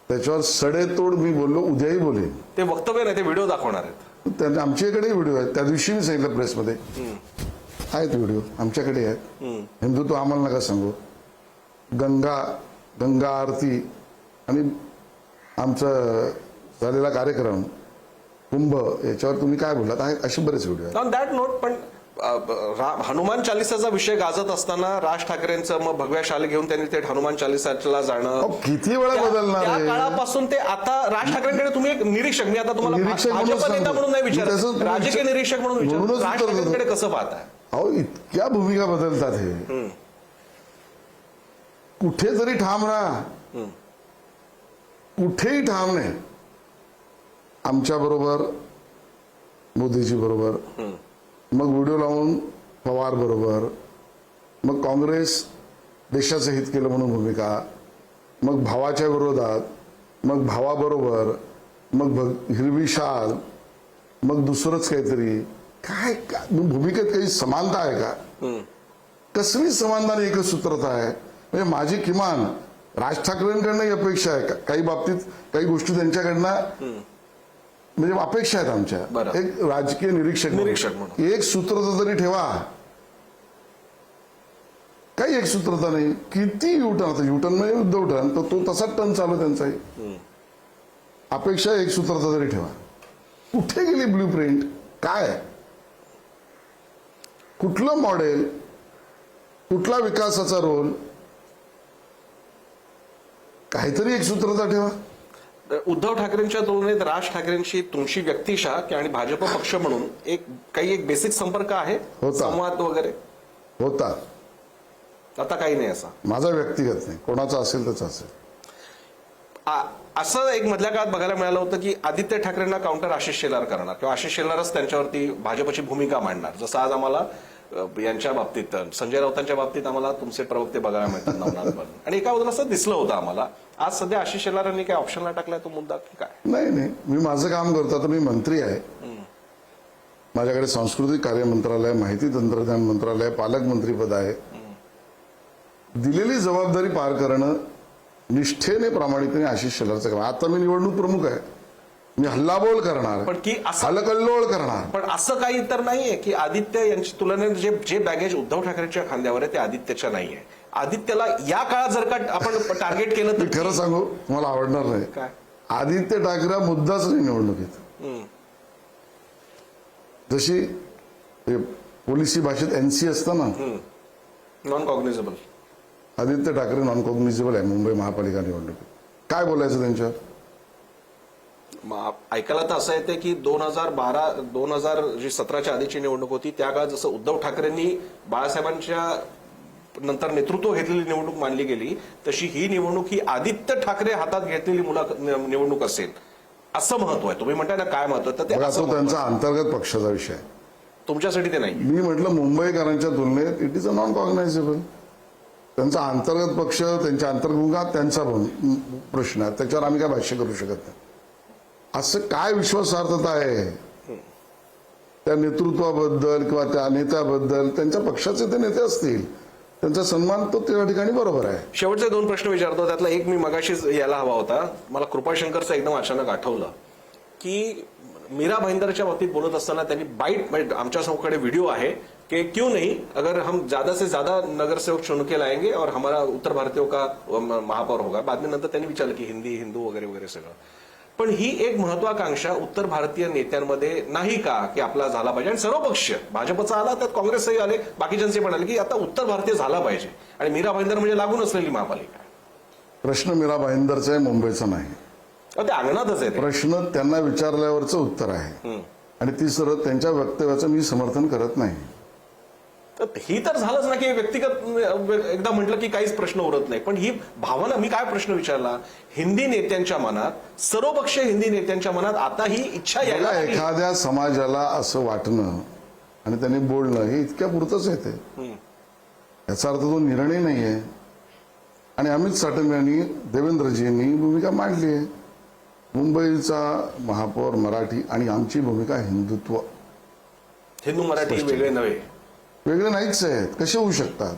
त्याच्यावर सडेतोड मी बोललो, उद्याही बोलेन. ते वक्तव्य नाही, ते व्हिडिओ दाखवणार आहेत. आमच्याकडे व्हिडिओ आहेत. त्या दिवशी मी सांगितलं प्रेसमध्ये आहेत व्हिडिओ, आमच्याकडे आहेत. हिंदुत्व आम्हाला नका सांगू. गंगा आरती आणि आमचा झालेला कार्यक्रम कुंभ याच्यावर तुम्ही काय बोललात आहे, असे बरेच व्हिडिओ आहेत. ऑन दॅट नोट, पण हनुमान चालिसाचा विषय गाजत असताना राज ठाकरेंचं मग भगव्या शाल घेऊन त्यांनी ते हनुमान चालिसाला जाणं किती वेळा बदलणार त्या आहे? काळापासून ते आता राज ठाकरेंकडे तुम्ही एक निरीक्षक, मी आता तुम्हाला भाजप नेता म्हणून नाही विचारत, राजकीय निरीक्षक म्हणून विचारतो, राज ठाकरेंकडे कसं पाहताय? अहो इतक्या भूमिका बदलतात हे. कुठेतरी ठाम राहा, कुठेही ठाम नाही. आमच्या बरोबर, मोदीजी बरोबर, मग व्हिडिओ लावून पवार बरोबर, मग काँग्रेस देशाचं हित केलं म्हणून भूमिका, मग भावाच्या विरोधात, मग भावाबरोबर, मग हिरवी शाल, मग दुसरंच काहीतरी. काय भूमिकेत काही समानता आहे का? कसली समानता नाही, एकच सूत्रता आहे. म्हणजे माझी किमान राज ठाकरेंकडनं अपेक्षा आहे. काही बाबतीत काही गोष्टी त्यांच्याकडनं म्हणजे अपेक्षा आहेत आमच्या. एक राजकीय निरीक्षक म्हणून एक सूत्रता तरी ठेवा. काही एक सूत्रता नाही. किती युटर्न, आता युटर्न म्हणजे उद्धव टर्न, तर तो तसाच टर्न चालू त्यांचाही. अपेक्षा एक सूत्रता तरी ठेवा. कुठे गेली ब्ल्यू प्रिंट? काय, कुठलं मॉडेल, कुठला विकासाचा रोल, काहीतरी एक सूत्रता ठेवा. उद्धव ठाकरेंच्या तुलनेत राज ठाकरेंशी तुमची व्यक्तिशा आणि भाजप पक्ष म्हणून एक बेसिक संपर्क आहे, संवाद वगैरे होता. आता काही नाही असा. माझा व्यक्तिगत नाही, कोणाचा असेल त्याचा असेल. असं एक मधल्या काळात बघायला मिळालं होतं की आदित्य ठाकरेंना काउंटर आशिष शेलार करणार किंवा आशिष शेलारच त्यांच्यावरती भाजपची भूमिका मांडणार. जसं आज आम्हाला यांच्या बाबतीत, संजय राऊतांच्या बाबतीत आम्हाला तुमचे प्रवक्ते बघायला मिळतात नवनाथ, आणि एका बाजूला असं दिसलं होतं आम्हाला. आज सध्या आशिष शेलारांनी काय ऑप्शनला टाकलाय तो मुद्दा की काय? नाही, मी माझं काम करतो. आता मी मंत्री आहे. माझ्याकडे सांस्कृतिक कार्य मंत्रालय, माहिती तंत्रज्ञान मंत्रालय, पालकमंत्रीपद आहे. दिलेली जबाबदारी पार करणं निष्ठेने, प्रामाणिकपणे आशिष शेलारचं काम. आता मी निवडणूक प्रमुख आहे. मी हल्लाबोल करणार, पण की हलकल्लोळ करणार. पण असं काही तर नाहीये की आदित्य यांची तुलनेत जे बॅगेज उद्धव ठाकरेंच्या खांद्यावर आहे ते आदित्यच्या नाहीये. आदित्यला या काळात जर का आपण टार्गेट केलं तर खरं सांगू, तुम्हाला आवडणार नाही. काय? आदित्य ठाकरे मुद्दाच नाही निवडणुकीत. जशी पोलिसी भाषेत एनसी असतं ना, नॉन कॉग्निझेबल. आदित्य ठाकरे नॉन कॉग्निझेबल आहे मुंबई महापालिका निवडणुकीत. काय बोलायचं त्यांच्यावर? ऐकायला तर असं येते की 2017च्या आधीची निवडणूक होती त्या काळात जसं उद्धव ठाकरेंनी बाळासाहेबांच्या नंतर नेतृत्व घेतलेली निवडणूक मानली गेली, तशी ही निवडणूक ही आदित्य ठाकरे हातात घेतलेली निवडणूक असेल असं महत्व आहे. तुम्ही म्हणताय ना काय महत्व, तर ते त्यांचा अंतर्गत पक्षाचा विषय आहे. तुमच्यासाठी ते नाही. मी म्हटलं मुंबईकरांच्या तुलनेत इट इज अ नॉन कॉग्नायझेबल. त्यांचा अंतर्गत पक्ष, त्यांच्या अंतर्गत त्यांचा प्रश्न आहे, त्याच्यावर आम्ही काय भाष्य करू शकत नाही. असं काय विश्वासार्हता आहे त्या नेतृत्वाबद्दल किंवा त्या नेत्याबद्दल? त्यांच्या पक्षाचे ते नेते असतील, त्यांचा सन्मान तो त्या ठिकाणी बरोबर आहे. शेवटचे 2 प्रश्न विचारतो. त्यातला एक मी मगाशीच यायला हवा होता. मला कृपाशंकरचं एकदम अचानक आठवलं की मीरा भाईंदरच्या बाबतीत बोलत असताना त्यांनी बाईट म्हणजे आमच्या समोर व्हिडिओ आहे कि क्यों नहीं अगर हम ज्यादा से ज्यादा नगर सेवक चुन के लाएंगे और हमारा उत्तर भारतीयों का महापौर होगा. बाद में नंतर त्यांनी विचारलं की हिंदी हिंदू वगैरे वगैरे सगळं. पण ही एक महत्वाकांक्षा उत्तर भारतीय नेत्यांमध्ये नाही का की आपला झाला पाहिजे. आणि सर्व पक्ष भाजपचा आला त्यात काँग्रेसही आले बाकीच्यांचे पण आले की आता उत्तर भारतीय झाला पाहिजे. आणि मीरा भाईंदर म्हणजे लागून असलेली महापालिका. प्रश्न मीरा भाईंदरचा आहे, मुंबईचा नाही. ते अंगणातच आहे. प्रश्न त्यांना विचारल्यावरचं उत्तर आहे. आणि तिसरं त्यांच्या वक्तव्याचं मी समर्थन करत नाही. तर ही तर झालंच ना की व्यक्तिगत एकदा म्हटलं की काहीच प्रश्न उरत नाही. पण ही भावना मी काय प्रश्न विचारला हिंदी नेत्यांच्या मनात सर्वपक्षीय हिंदी नेत्यांच्या मनात आता ही इच्छा यायला लागली. एखाद्या समाजाला असं वाटणं आणि त्यांनी बोलणं हे इतक्या पुरतच येते. याचा अर्थ तो निर्णय नाहीये. आणि अमित साटम यांनी देवेंद्रजींनी भूमिका मांडली आहे. मुंबईचा महापौर मराठी आणि आमची भूमिका हिंदुत्व. हिंदू मराठी वेगळे नव्हे. वेगळे नाहीच आहेत. कसे होऊ शकतात.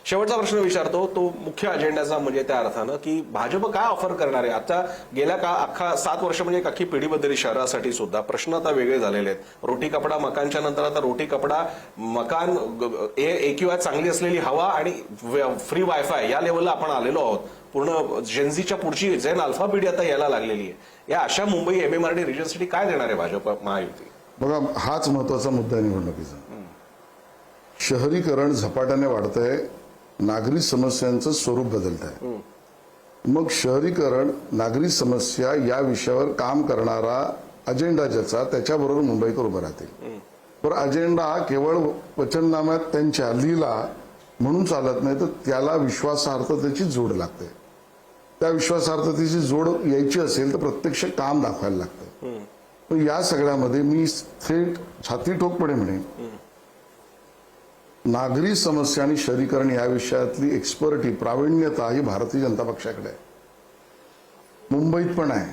शेवटचा प्रश्न विचारतो तो मुख्य अजेंड्याचा म्हणजे त्या अर्थानं की भाजप काय ऑफर करणार आहे. आता गेल्या अख्खा 7 वर्ष म्हणजे एक अख्खी पिढी बदलली शहरासाठी सुद्धा. प्रश्न आता वेगळे झालेले आहेत. रोटी कपडा मकानच्या नंतर आता रोटी कपडा मकान AQI चांगली असलेली हवा आणि फ्री वायफाय या लेवलला आपण आलेलो आहोत. पूर्ण जेनझीच्या पुढची जेन अल्फा पिढी आता यायला लागलेली आहे. या अशा मुंबई MMRD रिजनसाठी काय देणार आहे भाजप महायुती. बघा हाच महत्वाचा मुद्दा आहे निवडणुकीचा. शहरीकरण झपाट्याने वाढतंय. नागरी समस्यांचं स्वरूप बदलत आहे. मग शहरीकरण नागरी समस्या या विषयावर काम करणारा अजेंडा ज्याचा त्याच्याबरोबर मुंबईकर उभं राहतील. पण अजेंडा केवळ वचननाम्यात त्यांच्या लिहिला म्हणून चालत नाही तर त्याला विश्वासार्हतेची जोड लागते. त्या विश्वासार्हतेची जोड यायची असेल तर प्रत्यक्ष काम दाखवायला लागतं. पण या सगळ्यामध्ये मी थेट छाती ठोकपणे म्हणेन नागरी समस्या आणि शहरीकरण या विषयातली एक्सपर्टी प्रावीण्यता ही भारतीय जनता पक्षाकडे आहे. मुंबईत पण आहे.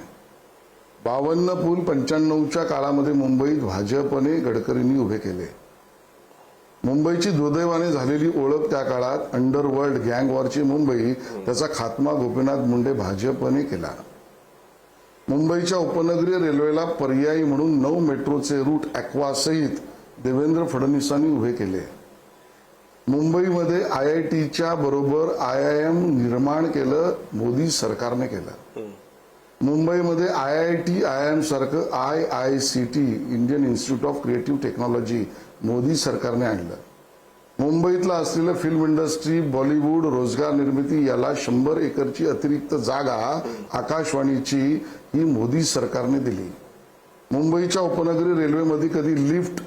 52 पूल 95च्या काळामध्ये मुंबईत भाजपने गडकरींनी उभे केले. मुंबईची दुर्दैवाने झालेली ओळख त्या काळात अंडरवर्ल्ड गँग वॉरची मुंबई त्याचा खात्मा गोपीनाथ मुंडे भाजपने केला. मुंबईच्या उपनगरीय रेल्वेला पर्यायी म्हणून 9 मेट्रोचे रूट ॲक्वासहित देवेंद्र फडणवीसांनी उभे केले. मुंबईमध्ये IITच्या बरोबर IIM निर्माण केलं मोदी सरकारने केलं. मुंबईमध्ये IIT IIM सारखं IICT Indian institute of creative technology Modi सरकारने आणलं. मुंबईतला असलेलं फिल्म इंडस्ट्री बॉलिवूड रोजगार निर्मिती याला 100 एकरची अतिरिक्त जागा आकाशवाणीची ही मोदी सरकारने दिली. मुंबईच्या उपनगरी रेल्वेमध्ये कधी लिफ्ट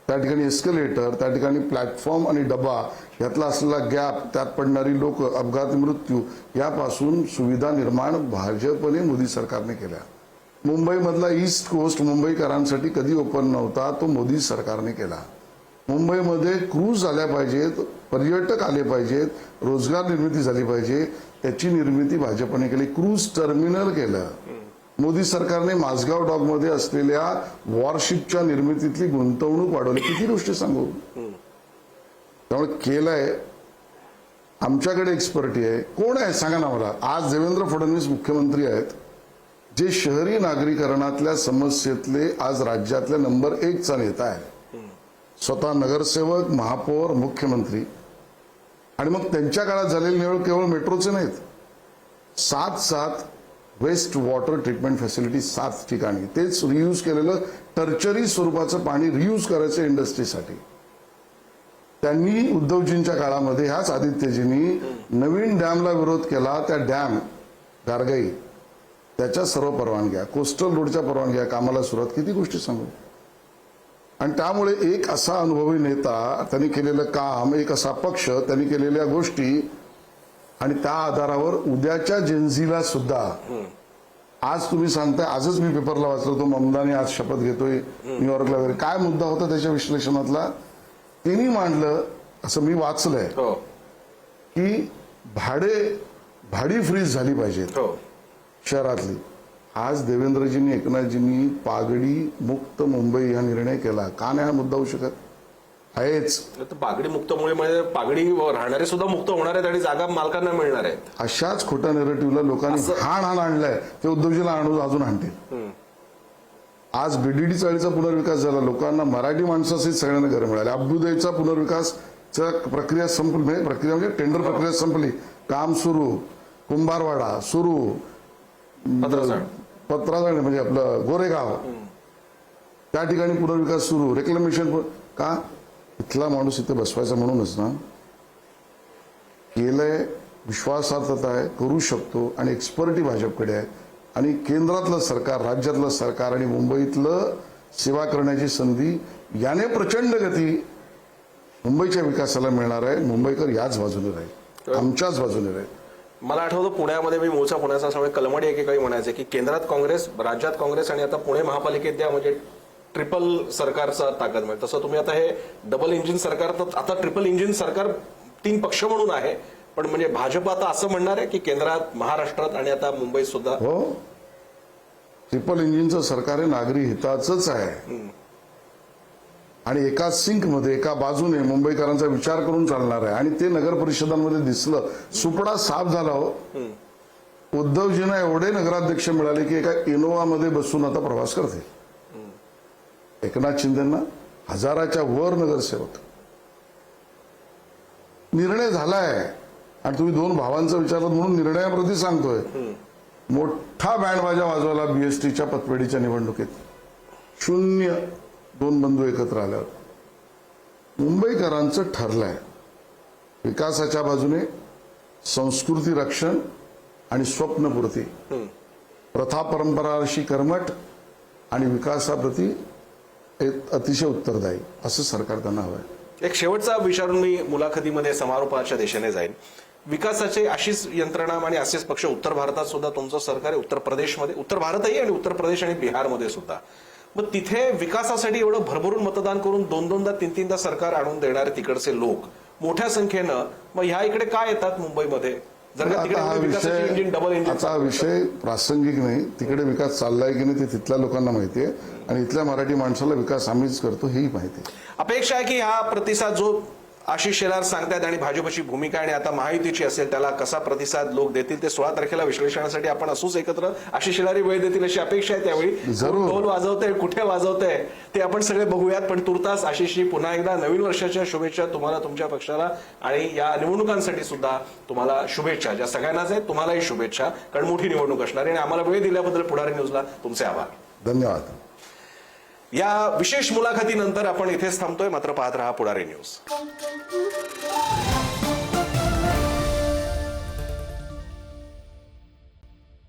त्या ठिकाणी एस्केलेटर त्या ठिकाणी प्लॅटफॉर्म आणि डबा यातला असलेला गॅप त्यात पडणारी लोक अपघाती मृत्यू यापासून सुविधा निर्माण भाजपने मोदी सरकारने केल्या. मुंबईमधला ईस्ट कोस्ट मुंबईकरांसाठी कधी ओपन नव्हता तो मोदी सरकारने केला. मुंबईमध्ये क्रूज आल्या पाहिजेत पर्यटक आले पाहिजेत रोजगार निर्मिती झाली पाहिजे त्याची निर्मिती भाजपने केली. क्रूज टर्मिनल केलं. मोदी सरकारने माझगाव डॉकमध्ये असलेल्या वॉरशिपच्या निर्मितीतली गुंतवणूक वाढवली. किती गोष्टी सांगू. त्यामुळे केलंय. आमच्याकडे एक्सपर्टी आहे. कोण आहे सांगा ना मला. आज देवेंद्र फडणवीस मुख्यमंत्री आहेत जे शहरी नागरीकरणातल्या समस्येतले आज राज्यातल्या नंबर 1चा नेता आहे. स्वतः नगरसेवक महापौर मुख्यमंत्री. आणि मग त्यांच्या काळात झालेले निवड केवळ मेट्रोचे नाहीत. 7 वेस्ट वॉटर ट्रीटमेंट फॅसिलिटी 7 ठिकाणी. तेच रियूज केलेलं टर्चरी स्वरूपाचं पाणी रियूज करायचं इंडस्ट्रीसाठी. त्यांनी उद्धवजींच्या काळामध्ये ह्याच आदित्यजींनी नवीन डॅमला विरोध केला. त्या डॅम गारगाई त्याच्या सर्व परवानग्या कोस्टल रोडच्या परवानग्या कामाला सुरुवात. किती गोष्टी सांगू. आणि त्यामुळे एक असा अनुभवी नेता त्यांनी केलेलं काम एक असा पक्ष त्यांनी केलेल्या गोष्टी आणि त्या आधारावर उद्याच्या जेनझीला सुद्धा आज तुम्ही सांगताय आजच मी पेपरला वाचलं तो ममदानी आज शपथ घेतोय न्यूयॉर्कला वगैरे. काय मुद्दा होता त्याच्या विश्लेषणातला त्यांनी मांडलं असं मी वाचलंय की भाडी फ्रीज झाली पाहिजेत शहरातली. आज देवेंद्रजींनी एकनाथजींनी पागडी मुक्त मुंबई हा निर्णय केला. का नाही हा मुद्दा होऊ शकत. आहेच. पागडी मुक्तमुळे पागडी राहणारे सुद्धा मुक्त होणार आहेत आणि जागा मालकांना मिळणार आहेत. अशाच खोट्या नेरेटिव्हला लोकांनी हाण आणलाय ते उद्धवजीला अजून आणतील. आज बीडीडी चाळीचा पुनर्विकास झाला, लोकांना मराठी माणसासहित सगळ्यांना घरं मिळाले. अभ्युदयचा पुनर्विकासच्या प्रक्रिया संपली, म्हणजे टेंडर प्रक्रिया संपली, काम सुरू, कुंभारवाडा सुरू, पत्राचाळ म्हणजे आपलं गोरेगाव त्या ठिकाणी पुनर्विकास सुरू, रेक्लेमेशन का इथला माणूस इथे बसवायचा म्हणूनच ना. केलंय, विश्वासार्हता आहे, करू शकतो आणि एक्सपर्टी भाजपकडे आहे. आणि केंद्रातलं सरकार, राज्यातलं सरकार आणि मुंबईतलं सेवा करण्याची संधी याने प्रचंड गती मुंबईच्या विकासाला मिळणार आहे. मुंबईकर याच बाजूने राहील, आमच्याच बाजूने राहील. मला आठवतं पुण्यामध्ये, मी मूळचा पुण्याचा असल्यामुळे कलमडी एकेकाळी म्हणायचे की केंद्रात काँग्रेस, राज्यात काँग्रेस आणि आता पुणे महापालिकेत द्या, म्हणजे ट्रिपल सरकारचा ताकद मिळेल. तसं तुम्ही आता हे डबल इंजिन सरकार, तर आता ट्रिपल इंजिन सरकार 3 पक्ष म्हणून आहे, पण म्हणजे भाजप आता असं म्हणणार आहे की केंद्रात, महाराष्ट्रात आणि आता मुंबईत सुद्धा. हो, ट्रिपल इंजिनचं सरकार हे नागरी हिताचंच आहे आणि एकाच सिंकमध्ये एका बाजूने मुंबईकरांचा विचार करून चालणार आहे. आणि ते नगर परिषदांमध्ये दिसलं, सुपडा साफ झाला. हो, उद्धवजींना एवढे नगराध्यक्ष मिळाले की एका इनोवामध्ये बसून आता प्रवास करते. एकनाथ शिंदेंना 1000च्या वर नगरसेवक. निर्णय झालाय आणि तुम्ही 2 भावांचा विचारलं म्हणून निर्णयाप्रती सांगतोय. मोठा बँडबाजा वाजवला बीएसटीच्या पतपेढीच्या निवडणुकीत, 0-2 बंधू एकत्र आल्यावर. मुंबईकरांचं ठरलंय विकासाच्या बाजूने, संस्कृती रक्षण आणि स्वप्नपूर्ती, प्रथा परंपराशी कर्मठ आणि विकासाप्रती अतिशय उत्तरदायी असं सरकार त्यांना हवंय. एक शेवटचा विचारून मी मुलाखतीमध्ये समारोपाच्या दिशेने जाईन. विकासाची अशीच यंत्रणा आणि असेच पक्ष उत्तर भारतात सुद्धा तुमचं सरकार आहे, उत्तर प्रदेशमध्ये, उत्तर भारतही आणि उत्तर प्रदेश आणि बिहारमध्ये सुद्धा. मग तिथे विकासासाठी एवढं भरभरून मतदान करून 2-2दा 3-3दा सरकार आणून देणारे तिकडचे लोक मोठ्या संख्येनं मग ह्या इकडे काय येतात मुंबईमध्ये? जर का तिकडे विकासाची इंजिन, डबल इंजिन. आता हा विषय प्रासंगिक नाही. तिकडे विकास चाललाय की नाही ते तिथल्या लोकांना माहिती आहे आणि इथल्या मराठी माणसाला विकास आम्हीच करतो हेही माहिती आहे. अपेक्षा आहे की हा प्रतिसाद जो आशिष शेलार सांगतायत आणि भाजपची भूमिका आणि आता महायुतीची असेल त्याला कसा प्रतिसाद लोक देतील ते 16 तारखेला विश्लेषणासाठी आपण असूच एकत्र. आशिष शेलारही वेळ देतील अशी अपेक्षा आहे. त्यावेळी जरूर ढोल वाजवतंय, कुठे वाजवतंय ते आपण सगळे बघूयात. पण तुर्तास आशिषजी पुन्हा एकदा नवीन वर्षाच्या शुभेच्छा तुम्हाला, तुमच्या पक्षाला आणि या निवडणुकांसाठी सुद्धा तुम्हाला शुभेच्छा. ज्या सगळ्यांनाच आहेत तुम्हालाही शुभेच्छा, कारण मोठी निवडणूक असणार आहे. आणि आम्हाला वेळ दिल्याबद्दल पुढारी न्यूजला तुमचे आभार. धन्यवाद. या विशेष मुलाखतीनंतर आपण इथेच थांबतोय. मात्र पाहत रहा पुढारी न्यूज.